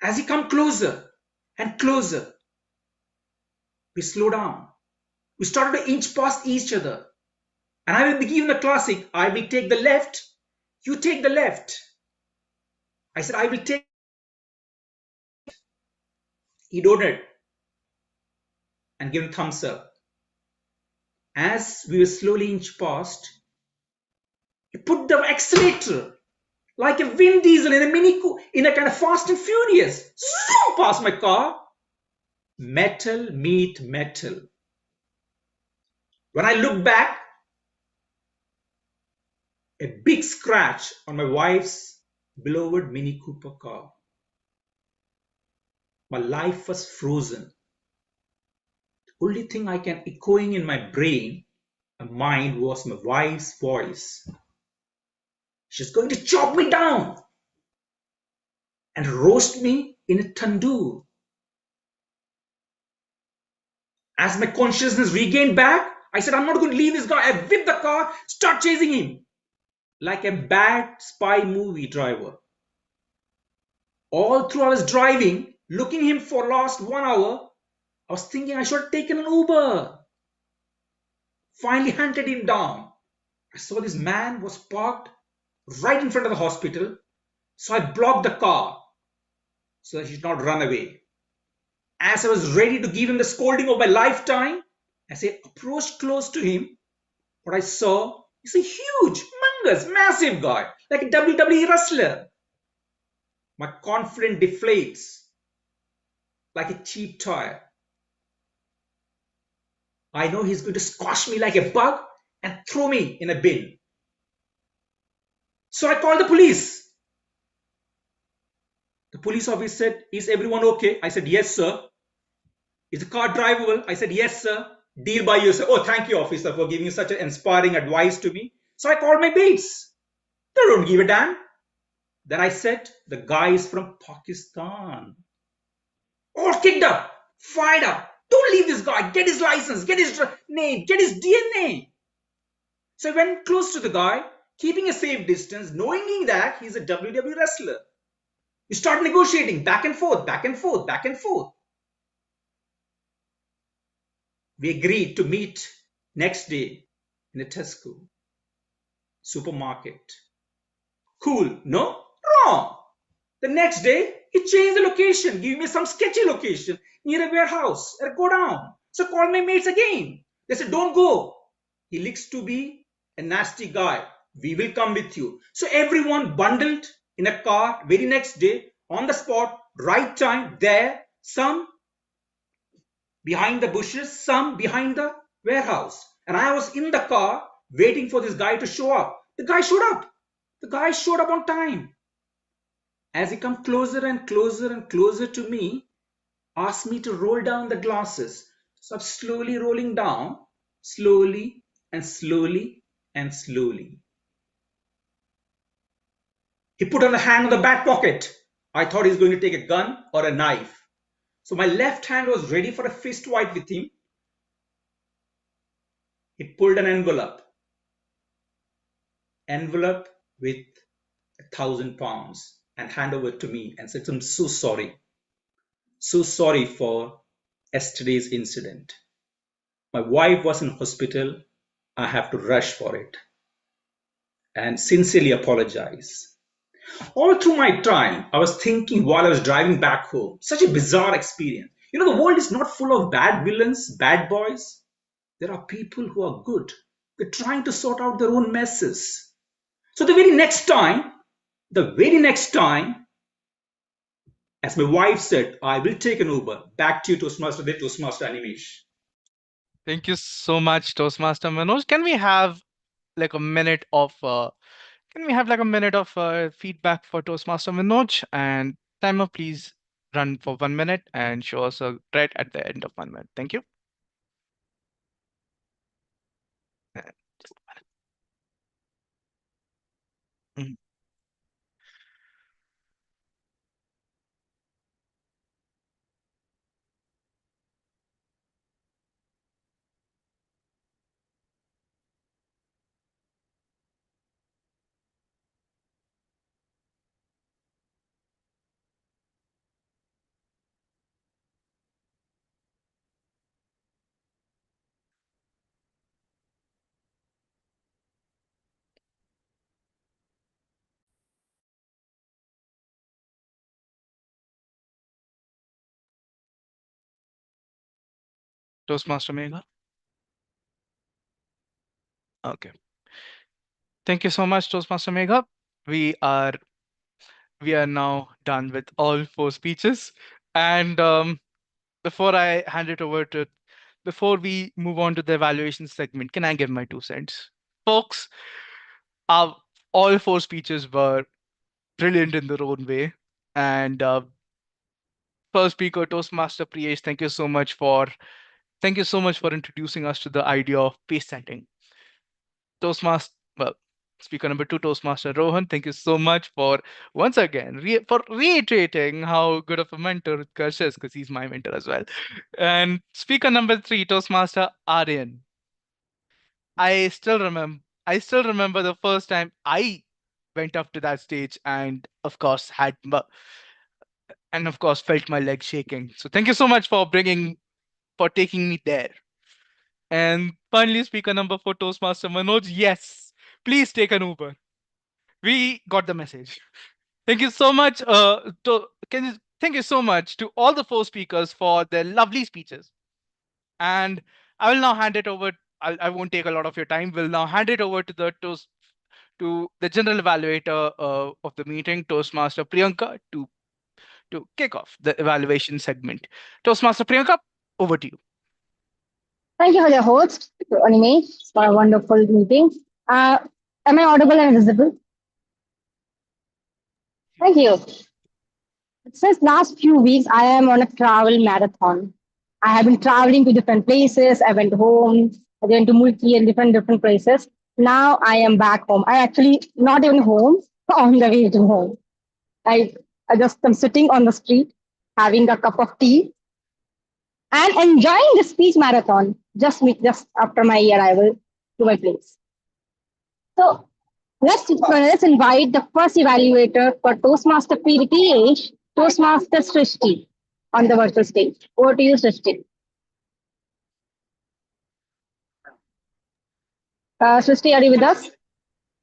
As he come closer and closer, we slow down. We started to inch past each other. And I will be given the classic, I will take the left, you take the left. I said, I will take. He nodded and gave a thumbs up. As we were slowly inch past, he put the accelerator like a Vin Diesel in a kind of Fast and Furious. Zoom past my car. Metal meet metal. When I look back, a big scratch on my wife's beloved Mini Cooper car. My life was frozen. The only thing I can echoing in my brain and mind was my wife's voice. She's going to chop me down and roast me in a tandoor. As my consciousness regained back, I said, I'm not going to leave this guy. I whipped the car, start chasing him like a bad spy movie driver. All through I was driving, looking him for last 1 hour. I was thinking I should have taken an Uber. Finally hunted him down. I saw this man was parked right in front of the hospital. So I blocked the car so that he should not run away. As I was ready to give him the scolding of my lifetime, as I approached close to him, what I saw is a huge, humongous, massive guy, like a WWE wrestler. My confidence deflates like a cheap tire. I know he's going to squash me like a bug and throw me in a bin. So I called the police. The police officer said, is everyone okay? I said, yes, sir. Is the car drivable? I said, yes, sir. Deal by yourself. Oh, thank you, officer, for giving such an inspiring advice to me. So I called my mates. They don't give a damn. Then I said, the guy is from Pakistan. All kicked up, fired up. Don't leave this guy. Get his license, get his name, get his DNA. So I went close to the guy, keeping a safe distance, knowing that he's a WWE wrestler. We start negotiating back and forth, back and forth, back and forth. We agreed to meet next day in a Tesco supermarket. Cool, no? Wrong. The next day, he changed the location, gave me some sketchy location near a warehouse. I go down. So I called my mates again. They said, don't go. He looks to be a nasty guy. We will come with you. So everyone bundled in a car very next day, on the spot, right time, there, some behind the bushes, some behind the warehouse. And I was in the car waiting for this guy to show up. The guy showed up. The guy showed up on time. As he come closer and closer and closer to me, asked me to roll down the glasses. So I'm slowly rolling down, slowly and slowly and slowly. He put on a hand on the back pocket. I thought he's going to take a gun or a knife. So my left hand was ready for a fist fight with him. He pulled an envelope with 1,000 pounds and hand over to me and said, I'm so sorry. So sorry for yesterday's incident. My wife was in hospital. I have to rush for it. And sincerely apologize. All through my time, I was thinking while I was driving back home, such a bizarre experience. You know, the world is not full of bad villains, bad boys. There are people who are good. They're trying to sort out their own messes. So the very next time, as my wife said, I will take an Uber. Back to you, Toastmaster, the Toastmaster Animesh. Thank you so much, Toastmaster Manoj. Can we have like a minute of feedback for Toastmaster Manoj? And timer, please run for 1 minute and show us a thread at the end of 1 minute. Thank you. And just a minute. Mhm. Toastmaster Megha. Okay. Thank you so much, Toastmaster Megha. We are we are now done with all four speeches. And before I hand it over to before we move on to the evaluation segment, can I give my 2 cents? Folks, our all four speeches were brilliant in their own way. And first speaker, Toastmaster Priyesh, thank you so much for introducing us to the idea of pace setting. Toastmaster, well, speaker number two, Toastmaster Rohan, thank you so much for once again for reiterating how good of a mentor Karsh is, because he's my mentor as well. And speaker number three, Toastmaster Aryan. I still remember the first time I went up to that stage and of course felt my legs shaking. So thank you so much for taking me there. And finally, speaker number four, Toastmaster Manoj. Yes, please take an Uber. We got the message. Thank you so much. Thank you so much to all the four speakers for their lovely speeches. And I will now hand it over. I won't take a lot of your time. We'll now hand it over to the general evaluator of the meeting, Toastmaster Priyanka, to kick off the evaluation segment. Toastmaster Priyanka, over to you. Thank you for the host, Animesh, for a wonderful meeting. Uh, am I audible and visible? Thank you. Since last few weeks, I am on a travel marathon. I have been traveling to different places. I went home. I went to Mulki and different places. Now I am back home. I actually not even home on the way to home. I I just am sitting on the street, having a cup of tea and enjoying the speech marathon. Just after my arrival to my place. So let's invite the first evaluator for Toastmaster PTH, Toastmaster Srishti, on the virtual stage. Over to you, Srishti. Srishti, are you with us?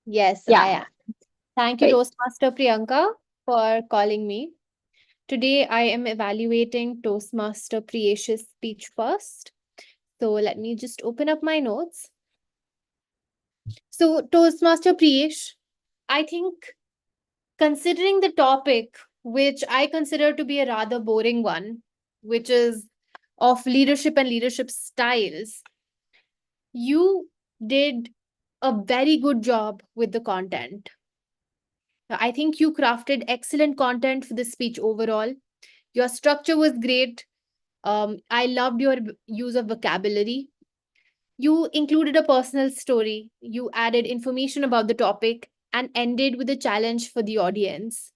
Yes, I Yeah, am. Thank you, great. Toastmaster Priyanka, for calling me. Today, I am evaluating Toastmaster Priyesh's speech first. So let me just open up my notes. So, Toastmaster Priyesh, I think considering the topic, which I consider to be a rather boring one, which is of leadership and leadership styles, you did a very good job with the content. I think you crafted excellent content for the speech overall. Your structure was great. I loved your use of vocabulary. You included a personal story. You added information about the topic and ended with a challenge for the audience.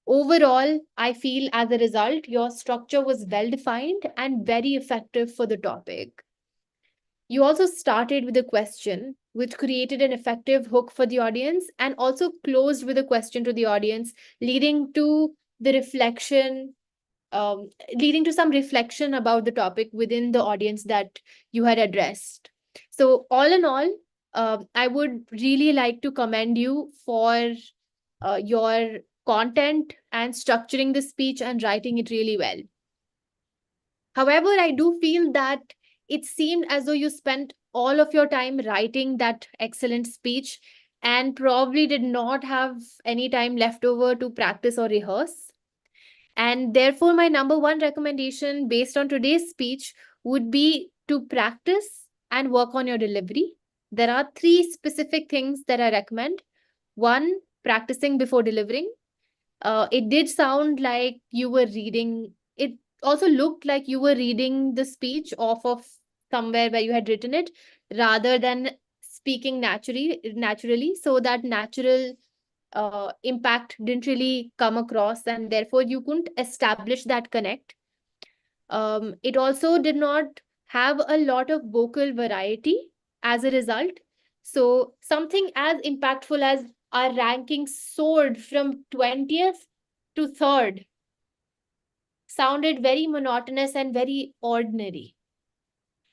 Overall, I feel as a result, your structure was well defined and very effective for the topic. You also started with a question, which created an effective hook for the audience, and also closed with a question to the audience, leading to the reflection, leading to some reflection about the topic within the audience that you had addressed. So, all in all, I would really like to commend you for your content and structuring the speech and writing it really well. However, I do feel that it seemed as though you spent all of your time writing that excellent speech and probably did not have any time left over to practice or rehearse. And therefore, my number one recommendation based on today's speech would be to practice and work on your delivery. There are three specific things that I recommend. One, practicing before delivering. It did sound like you were reading it also looked like you were reading the speech off of somewhere where you had written it, rather than speaking naturally. So that natural impact didn't really come across, and therefore you couldn't establish that connect. It also did not have a lot of vocal variety as a result. So something as impactful as our ranking soared from 20th to 3rd sounded very monotonous and very ordinary.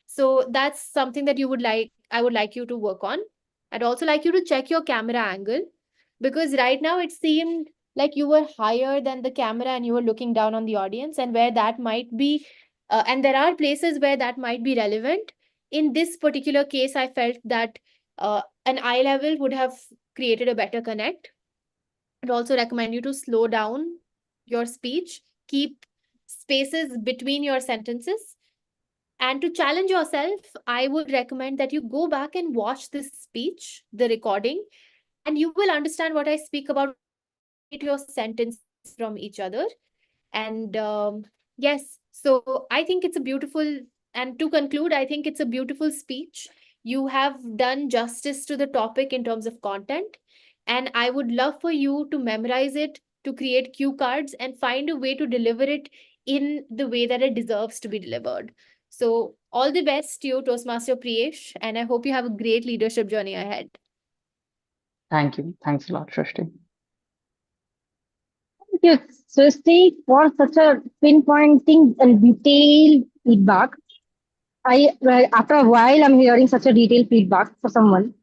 So that's something that I would like you to work on. I'd also like you to check your camera angle, because right now it seemed like you were higher than the camera and you were looking down on the audience, and where that might be, and there are places where that might be relevant. In this particular case, I felt that an eye level would have created a better connect. I'd also recommend you to slow down your speech, keep spaces between your sentences. And to challenge yourself, I would recommend that you go back and watch this speech, the recording, and you will understand what I speak about when you separate your sentences from each other. And yes, so I think it's a beautiful, and to conclude, I think it's a beautiful speech. You have done justice to the topic in terms of content. And I would love for you to memorize it, to create cue cards, and find a way to deliver it in the way that it deserves to be delivered. So, all the best to you, Toastmaster Priyesh, and I hope you have a great leadership journey ahead. Thank you. Thanks a lot, Shrishti. Thank you, Srishti, for such a pinpointing and detailed feedback. Well, after a while, I'm hearing such a detailed feedback for someone,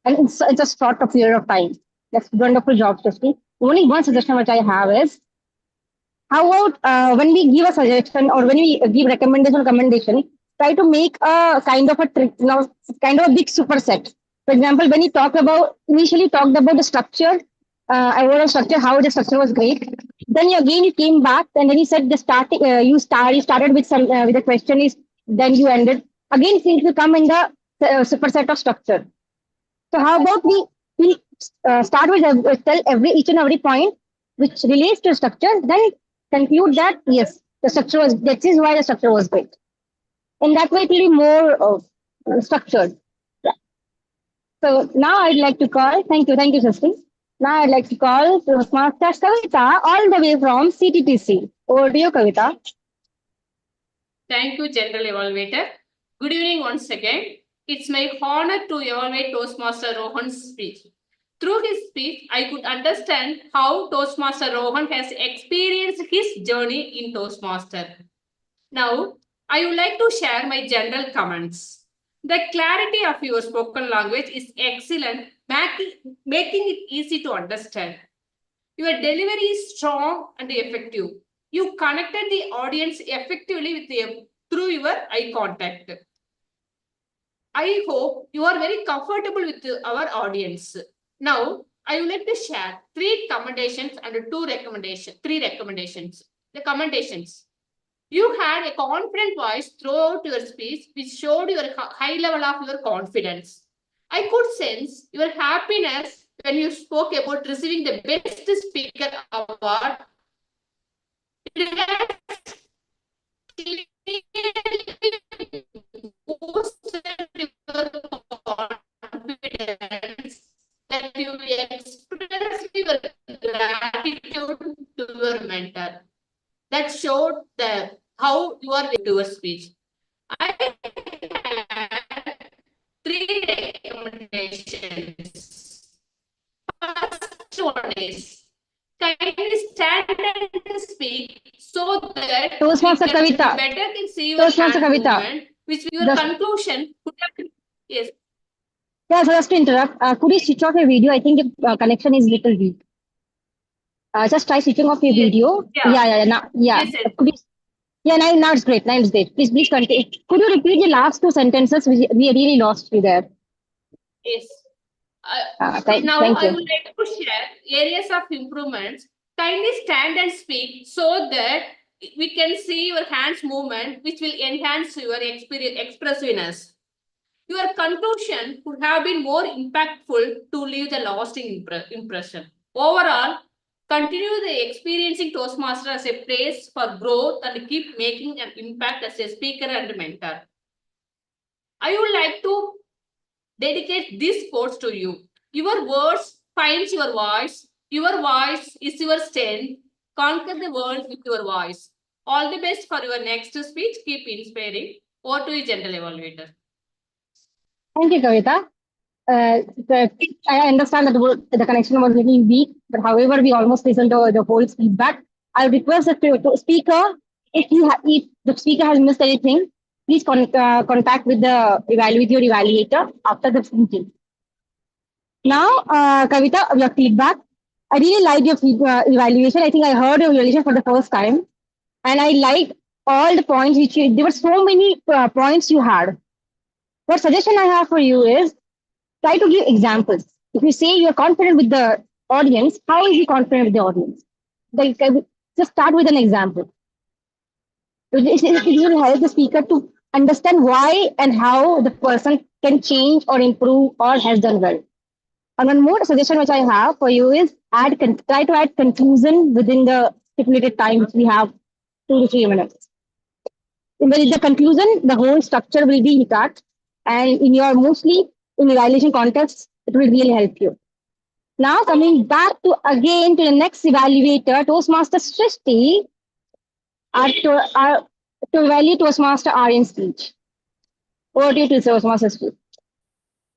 and it's a short of period of time. That's wonderful job, Srishti. Only one suggestion which I have is, how about when we give a suggestion or when we give recommendation, try to make a kind of a trick, kind of a big superset. For example, when he initially talked about the structure, overall structure, how the structure was great. Then he came back and then he said the starting, you started with with a question is, then you ended. Again, seems to come in the superset of structure. So how about we start with tell each and every point which relates to structure, then conclude that yes, the structure was that is why the structure was great. In that way, it will be more structured. Yeah. So now I'd like to call. Thank you, Justin. Now I'd like to call Toastmaster Kavita all the way from CTTC. Over to you, Kavita. Thank you, General Evaluator. Good evening once again. It's my honor to evaluate Toastmaster Rohan's speech. Through his speech, I could understand how Toastmaster Rohan has experienced his journey in Toastmaster. Now, I would like to share my general comments. The clarity of your spoken language is excellent, making it easy to understand. Your delivery is strong and effective. You connected the audience effectively with them through your eye contact. I hope you are very comfortable with our audience. Now, I would like to share three recommendations. The commendations. You had a confident voice throughout your speech, which showed your high level of your confidence. I could sense your happiness when you spoke about receiving the Best Speaker Award. It has clearly boosted your confidence that you expressed your gratitude to your mentor. That showed how you are to your speech. I had three recommendations. First one is kindly stand and speak so that Toastmaster we can Kavita. better can see your Toastmaster hand Kavita. movement, which your Just, conclusion could have been. Yes. yeah, so just to interrupt, could you switch off your video? I think your connection is little weak. Just try switching off your Yes. video. Yeah. Yeah. Yes, yes. Could you, yeah, now it's great. Now it's great. Please continue. Could you repeat the last two sentences? We really lost you there. Yes. Thank Now you. I would like to share areas of improvements. Kindly stand and speak so that we can see your hands movement, which will enhance your expressiveness. Your conclusion could have been more impactful to leave the lasting impression. Overall, Continue the experiencing Toastmaster as a place for growth and keep making an impact as a speaker and mentor. I would like to dedicate this quote to you. Your words finds your voice. Your voice is your strength. Conquer the world with your voice. All the best for your next speech. Keep inspiring. Over to you, gentle evaluator. Thank you, Kavita. The, I understand that the connection was really weak, but however, we almost listened to the whole feedback. I request the speaker, if the speaker has missed anything, please contact with your evaluator after the meeting. Now, Kavita, your feedback. I really liked your evaluation. I think I heard your evaluation for the first time, and I liked all the points there were so many points you had. What suggestion I have for you is try to give examples. If you say you're confident with the audience, how is he confident with the audience? Like, just start with an example. It will help the speaker to understand why and how the person can change or improve or has done well. And one more suggestion which I have for you is try to add conclusion within the stipulated time which we have 2 to 3 minutes. In the conclusion, the whole structure will be cut, and mostly in evaluation context, it will really help you. Now coming back to the next evaluator, Toastmaster Srishti, to evaluate Toastmaster Aryan speech. Over to you, Toastmaster Srishti.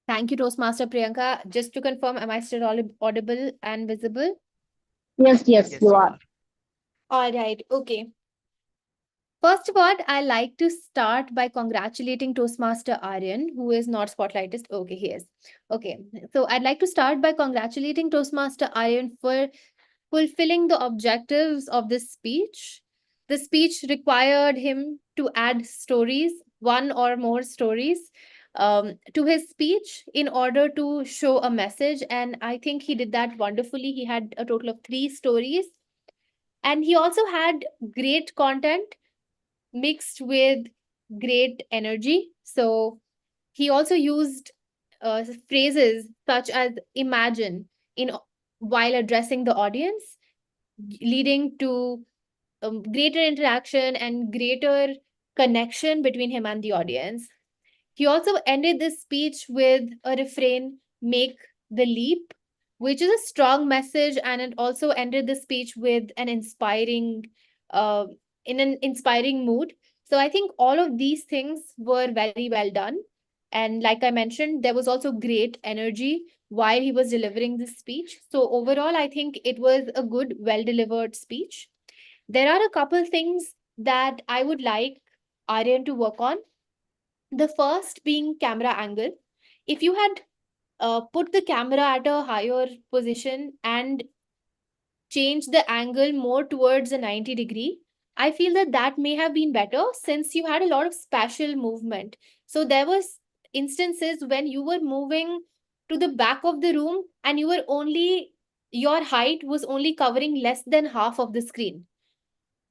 Thank you, Toastmaster Priyanka. Just to confirm, am I still audible and visible? Yes, Yes, you you are. are. All right, okay. First of all, I like to start by congratulating Toastmaster Aryan, who is not spotlighted. Okay, he is. Okay, so I'd like to start by congratulating Toastmaster Aryan for fulfilling the objectives of this speech. The speech required him to add stories, one or more stories, to his speech in order to show a message. And I think he did that wonderfully. He had a total of 3 stories. And he also had great content mixed with great energy. So he also used phrases such as imagine in while addressing the audience, leading to greater interaction and greater connection between him and the audience. He also ended this speech with a refrain, make the leap, which is a strong message, and it also ended the speech with an uh, in an inspiring mood. So I think all of these things were very well done. And like I mentioned, there was also great energy while he was delivering this speech. So overall, I think it was a good, well delivered speech. There are a couple things that I would like Aryan to work on. The first being camera angle. If you had put the camera at a higher position and change the angle more towards a 90-degree, I feel that that may have been better since you had a lot of spatial movement. So there was instances when you were moving to the back of the room and your height was only covering less than half of the screen.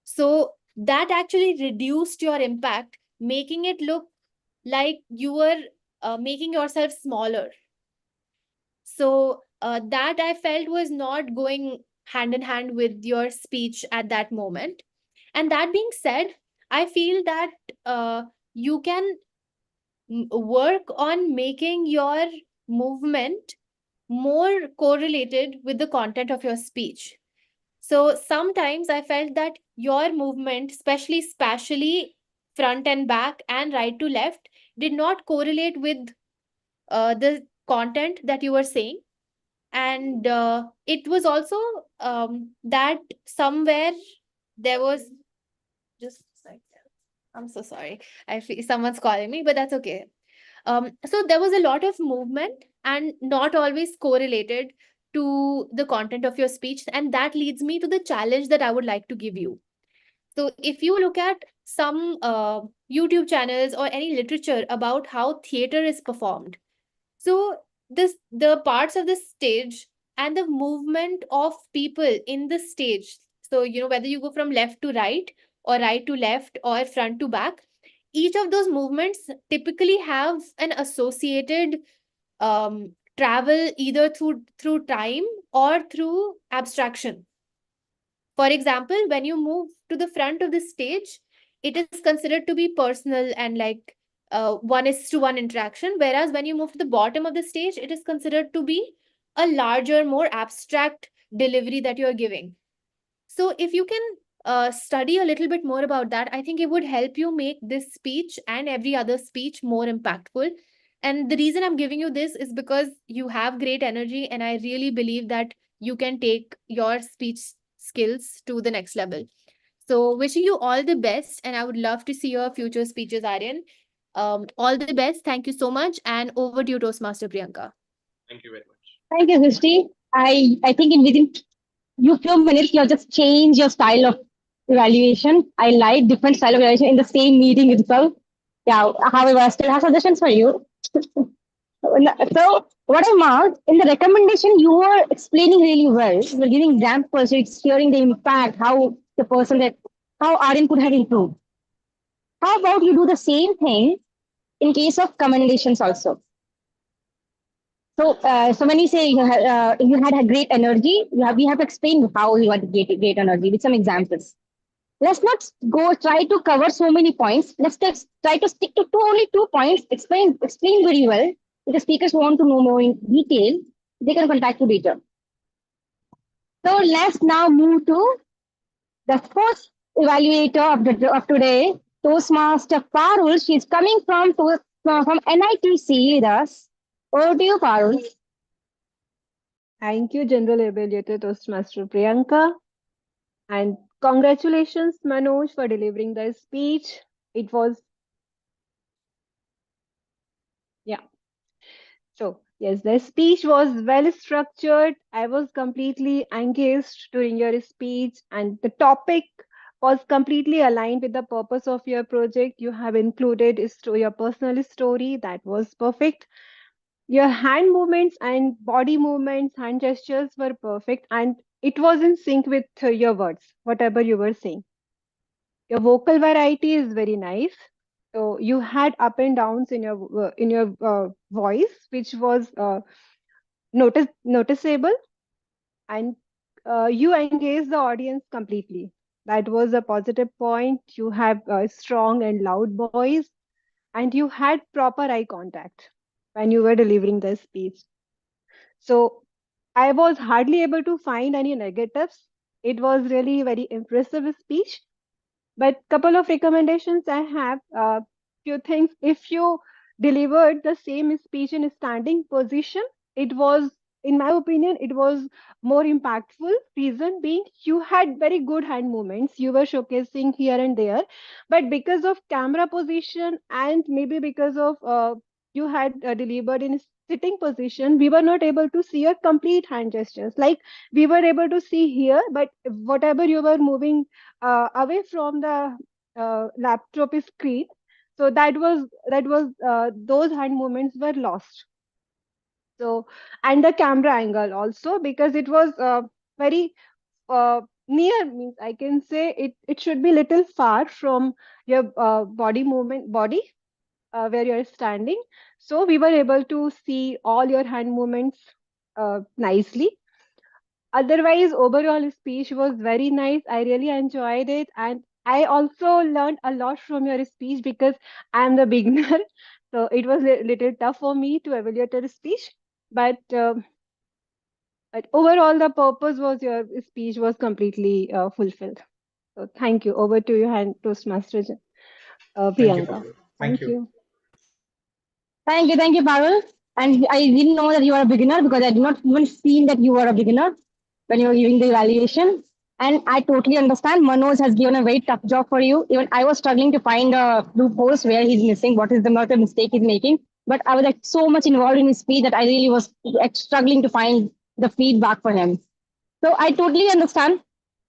So that actually reduced your impact, making it look like you were making yourself smaller. So that I felt was not going hand in hand with your speech at that moment. And that being said, I feel that you can work on making your movement more correlated with the content of your speech. So sometimes I felt that your movement, especially spatially, front and back and right to left, did not correlate with the content that you were saying. And it was also that somewhere there was just like, I'm so sorry. I feel someone's calling me, but that's okay. So there was a lot of movement and not always correlated to the content of your speech. And that leads me to the challenge that I would like to give you. So if you look at some YouTube channels or any literature about how theater is performed, so the parts of the stage and the movement of people in the stage. So whether you go from left to right or right to left or front to back, each of those movements typically have an associated travel either through time or through abstraction. For example, when you move to the front of the stage, it is considered to be personal and like one is to one interaction. Whereas when you move to the bottom of the stage, it is considered to be a larger, more abstract delivery that you're giving. So if you can study a little bit more about that, I think it would help you make this speech and every other speech more impactful. And the reason I'm giving you this is because you have great energy, and I really believe that you can take your speech skills to the next level. So, wishing you all the best, and I would love to see your future speeches, Aryan. All the best. Thank you so much. And over to you, Toastmaster Priyanka. Thank you very much. Thank you, Christy. I think in within few minutes you have just changed your style of evaluation. I like different style of evaluation in the same meeting itself. Yeah. However, I still have suggestions for you. So what I marked in the recommendation, you were explaining really well. You were giving examples, you're hearing the impact, how the person that how Aryan could have improved. How about you do the same thing in case of commendations also? So when you say you had a great energy, we have to explain how you had great energy with some examples. Let's not go try to cover so many points. Let's just try to stick to only 2 points. Explain very well. If the speakers want to know more in detail, they can contact you later. So let's now move to the first evaluator of today, Toastmaster Parul. She's coming from NITC with us. Over to you, Parul. Thank you, General Evaluator Toastmaster Priyanka. And congratulations, Manoj, for delivering the speech. It was, yeah. So, yes, the speech was well structured. I was completely engaged during your speech, and the topic was completely aligned with the purpose of your project. You have included your personal story. That was perfect. Your hand movements and body movements, hand gestures were perfect, and it was in sync with your words, whatever you were saying. Your vocal variety is very nice. So you had up and downs in your voice, which was noticeable, and you engaged the audience completely. That was a positive point. You have a strong and loud voice, and you had proper eye contact when you were delivering the speech. So I was hardly able to find any negatives. It was really very impressive speech. But couple of recommendations I have. Few things. If you delivered the same speech in a standing position, it was, in my opinion, it was more impactful. Reason being, you had very good hand movements. You were showcasing here and there, but because of camera position and maybe because of you had delivered in a sitting position, we were not able to see your complete hand gestures. Like we were able to see here, but whatever you were moving away from the laptop screen, so that was those hand movements were lost. So, and the camera angle also, because it was very near, means I can say it should be little far from your body where you're standing. So we were able to see all your hand movements nicely. Otherwise, overall speech was very nice. I really enjoyed it, and I also learned a lot from your speech because I'm the beginner. So it was a little tough for me to evaluate your speech, but overall the purpose was your speech was completely fulfilled. So thank you. Over to you, hand Toastmaster Thank you, Priyanka. Parul. Thank Thank you. you. Thank you, Parul. And I didn't know that you are a beginner because I did not even feel that you were a beginner when you were giving the evaluation. And I totally understand. Manoj has given a very tough job for you. Even I was struggling to find loopholes where he's missing, what is the mistake he's making. But I was like so much involved in his speech that I really was like, struggling to find the feedback for him. So I totally understand.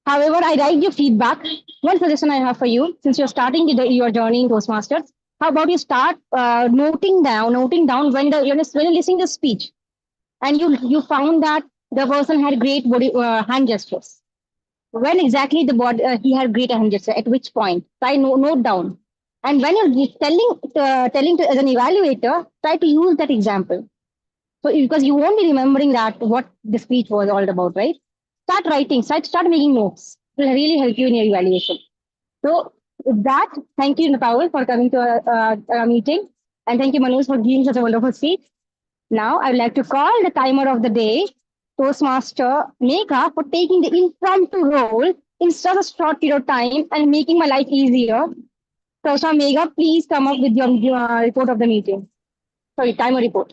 However, I like your feedback. One suggestion I have for you, since you're starting your journey in Toastmasters, how about you start noting down when when you're listening to speech, and you found that the person had great body hand gestures. When exactly the body he had great hand gesture, at which point? Try note down. And when you're telling to as an evaluator, try to use that example. So because you won't be remembering that what the speech was all about, right? Start writing, start making notes. will really help you in your evaluation. So with that, thank you, Paul, for coming to our meeting. And thank you, Manoj, for giving such a wonderful speech. Now I would like to call the timer of the day, Toastmaster Megha, for taking the impromptu role in such a short period of time and making my life easier. Toastmaster Megha, please come up with your report of the meeting. Sorry, timer report.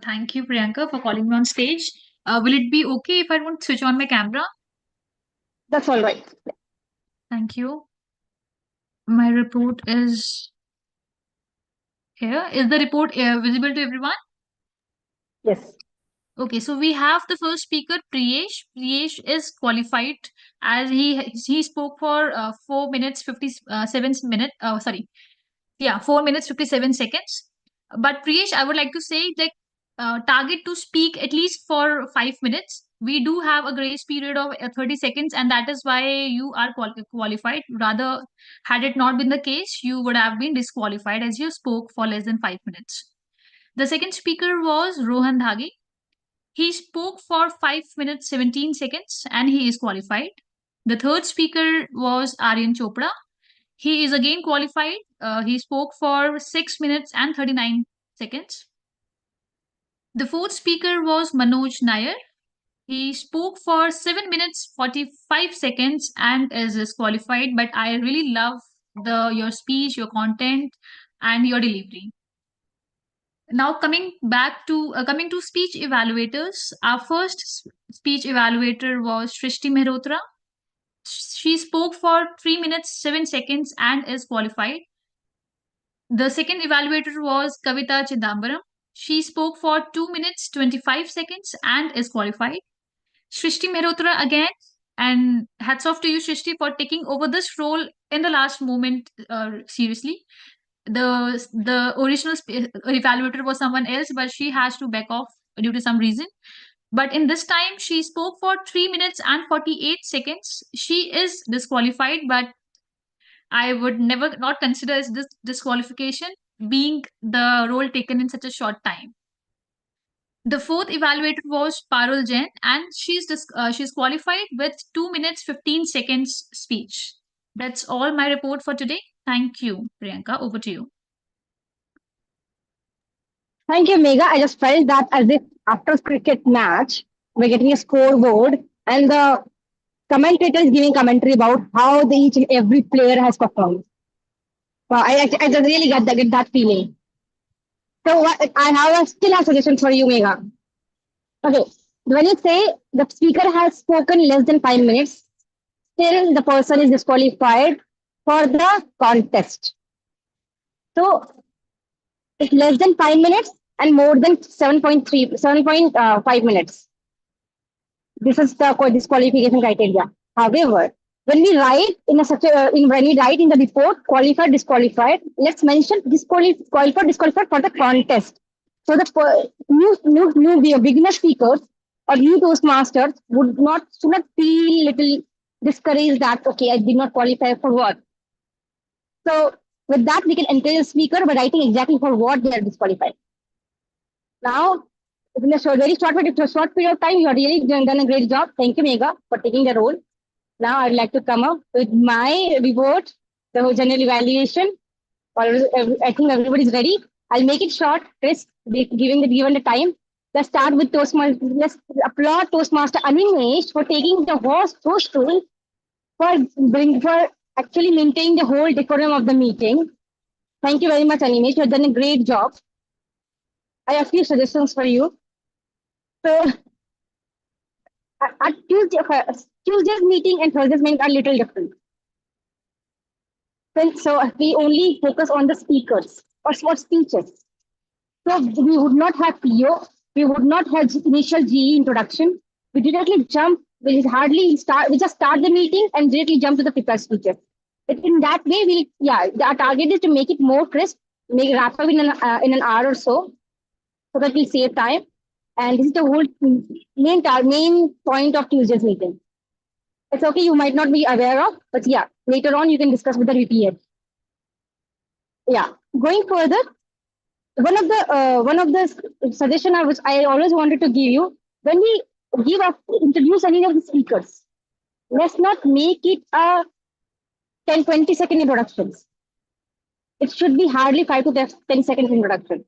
Thank you, Priyanka, for calling me on stage. Will it be okay if I don't switch on my camera? That's all right. Thank you. My report is here. Is the report visible to everyone? Yes. Okay, so we have the first speaker, Priyesh. Priyesh is qualified as he spoke for 4 minutes 57 minutes. Sorry, yeah, 4 minutes 57 seconds. But Priyesh, I would like to say that target to speak at least for 5 minutes. We do have a grace period of 30 seconds, and that is why you are qualified. Rather, had it not been the case, you would have been disqualified as you spoke for less than 5 minutes. The second speaker was Rohan Dhage. He spoke for 5 minutes 17 seconds and he is qualified. The third speaker was Aryan Chopra. He is again qualified. He spoke for 6 minutes and 39 seconds. The fourth speaker was Manoj Nair. He spoke for 7 minutes 45 seconds and is disqualified. But I really love your speech, your content, and your delivery. Now coming to speech evaluators, our first speech evaluator was Shrishti Mehrotra. She spoke for 3 minutes 7 seconds and is qualified. The second evaluator was Kavita Chidambaram. She spoke for 2 minutes 25 seconds and is qualified. Shrishti Mehrotra again, and hats off to you, Shrishti, for taking over this role in the last moment. Seriously, the original evaluator was someone else, but she has to back off due to some reason. But in this time, she spoke for 3 minutes and 48 seconds. She is disqualified, but I would never not consider as this disqualification being the role taken in such a short time. The fourth evaluator was Parul Jain, and she's qualified with 2 minutes 15 seconds speech. That's all my report for today. Thank you, Priyanka. Over to you. Thank you, Megha. I just felt that as if after a cricket match, we're getting a scoreboard and the commentator is giving commentary about how each and every player has performed. Wow, I just really get that feeling. So I have still have suggestions for you, Megha. Okay, when you say the speaker has spoken less than 5 minutes, still the person is disqualified for the contest. So it's less than 5 minutes and more than 7.5 minutes. This is the disqualification criteria. However, when we write when we write in the report qualified, disqualified, let's mention qualified, disqualified for the contest. So the new beginner speakers or new Toastmasters should not feel little discouraged that okay, I did not qualify for what. So with that, we can encourage the speaker by writing exactly for what they are disqualified. Now, in a very short period of time, you have really done a great job. Thank you, Megha, for taking the role. Now, I'd like to come up with my report, the general evaluation. I think everybody's ready. I'll make it short, Chris, given the time. Let's start with Toastmaster. Let's applaud Toastmaster Animesh for taking the host role for actually maintaining the whole decorum of the meeting. Thank you very much, Animesh. You have done a great job. I have a few suggestions for you. So, at Tuesday's meeting and Thursday's meeting are little different. So we only focus on the speakers or speeches. So we would not have PO, we would not have initial GE introduction. We directly jump, we just start the meeting and directly jump to the prepared speeches. But in that way, our target is to make it more crisp, make it wrap up in an hour or so that we save time. And this is the whole main point of Tuesday's meeting. It's okay, you might not be aware of, but yeah, later on you can discuss with the VPA. Yeah, going further, one of the suggestion I always wanted to give you when we introduce any of the speakers. let's not make it a 10-20 second introductions. It should be hardly 5 to 10 seconds introduction.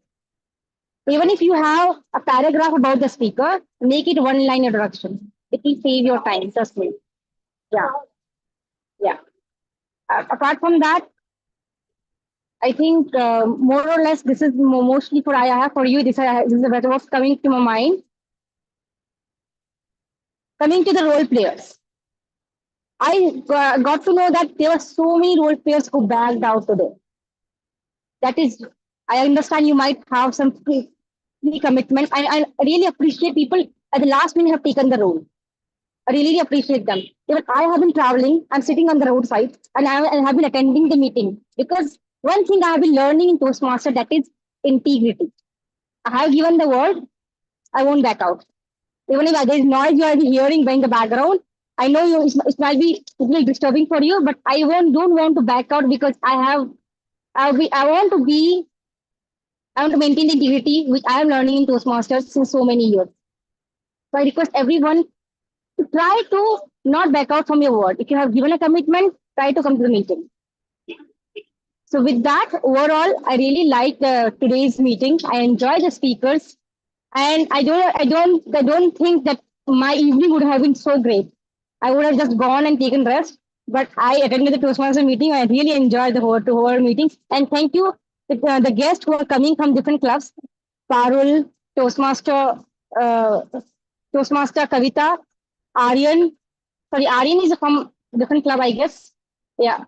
Even if you have a paragraph about the speaker, make it one line introduction. It will save your time, trust me. Yeah, yeah. Apart from that, I think more or less this is mostly for I have for you. This is what's coming to my mind. Coming to the role players, I got to know that there were so many role players who backed out today. That is, I understand you might have some pre-commitment. I really appreciate people at the last minute have taken the role. I really appreciate them. Even I have been traveling, I'm sitting on the roadside and I have been attending the meeting because one thing I have been learning in Toastmaster that is integrity. I have given the word, I won't back out. Even if there is noise you are hearing in the background, I know it might be a little disturbing for you, but don't want to back out because I want to be I want to maintain the integrity which I am learning in Toastmasters since so many years. So I request everyone to try to not back out from your word. If you have given a commitment, try to come to the meeting. So with that, overall, I really like today's meeting. I enjoy the speakers, and I don't think that my evening would have been so great. I would have just gone and taken rest, but I attended the Toastmaster meeting. I really enjoyed the whole meeting, and thank you the guests who are coming from different clubs. Parul, Toastmaster, uh, Toastmaster Kavita, Aryan. Sorry, Aryan is from different club, I guess. Yeah.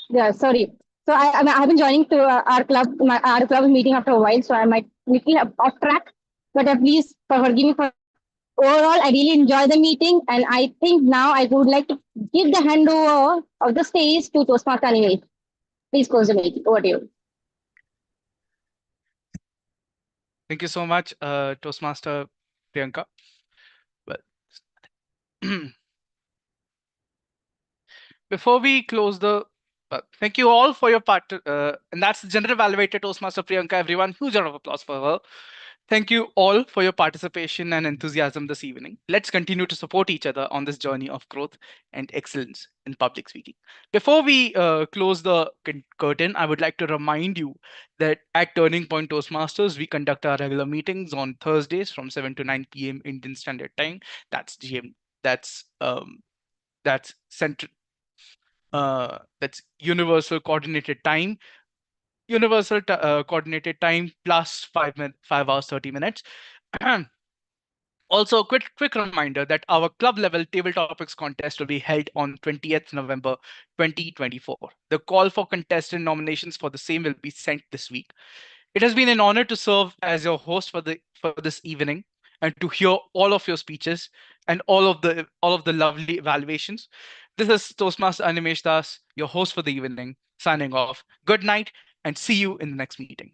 Yeah, sorry. So I've been joining to our club meeting after a while, so I might little off track. But please forgive me for that. Overall, I really enjoy the meeting, and I think now I would like to give the handover of the stage to Toastmaster Animesh. Please close the meeting. Over to you. Thank you so much, Toastmaster Priyanka. Well, before we close the thank you all for your part, and that's the general evaluator Toastmaster Priyanka. Everyone, huge round of applause for her. Thank you all for your participation and enthusiasm this evening. Let's continue to support each other on this journey of growth and excellence in public speaking. Before we close the curtain, I would like to remind you that at Turning Point Toastmasters, we conduct our regular meetings on Thursdays from 7 to 9 p.m. Indian Standard Time. That's GM. That's central. That's universal coordinated time plus 5 hours 30 minutes. Also, a quick reminder that our club level table topics contest will be held on 20th November 2024. The call for contestant nominations for the same will be sent this week. It has been an honor to serve as your host for this evening and to hear all of your speeches and all of the lovely evaluations. This is Toastmaster Animesh Das, your host for the evening, signing off. Good night and see you in the next meeting.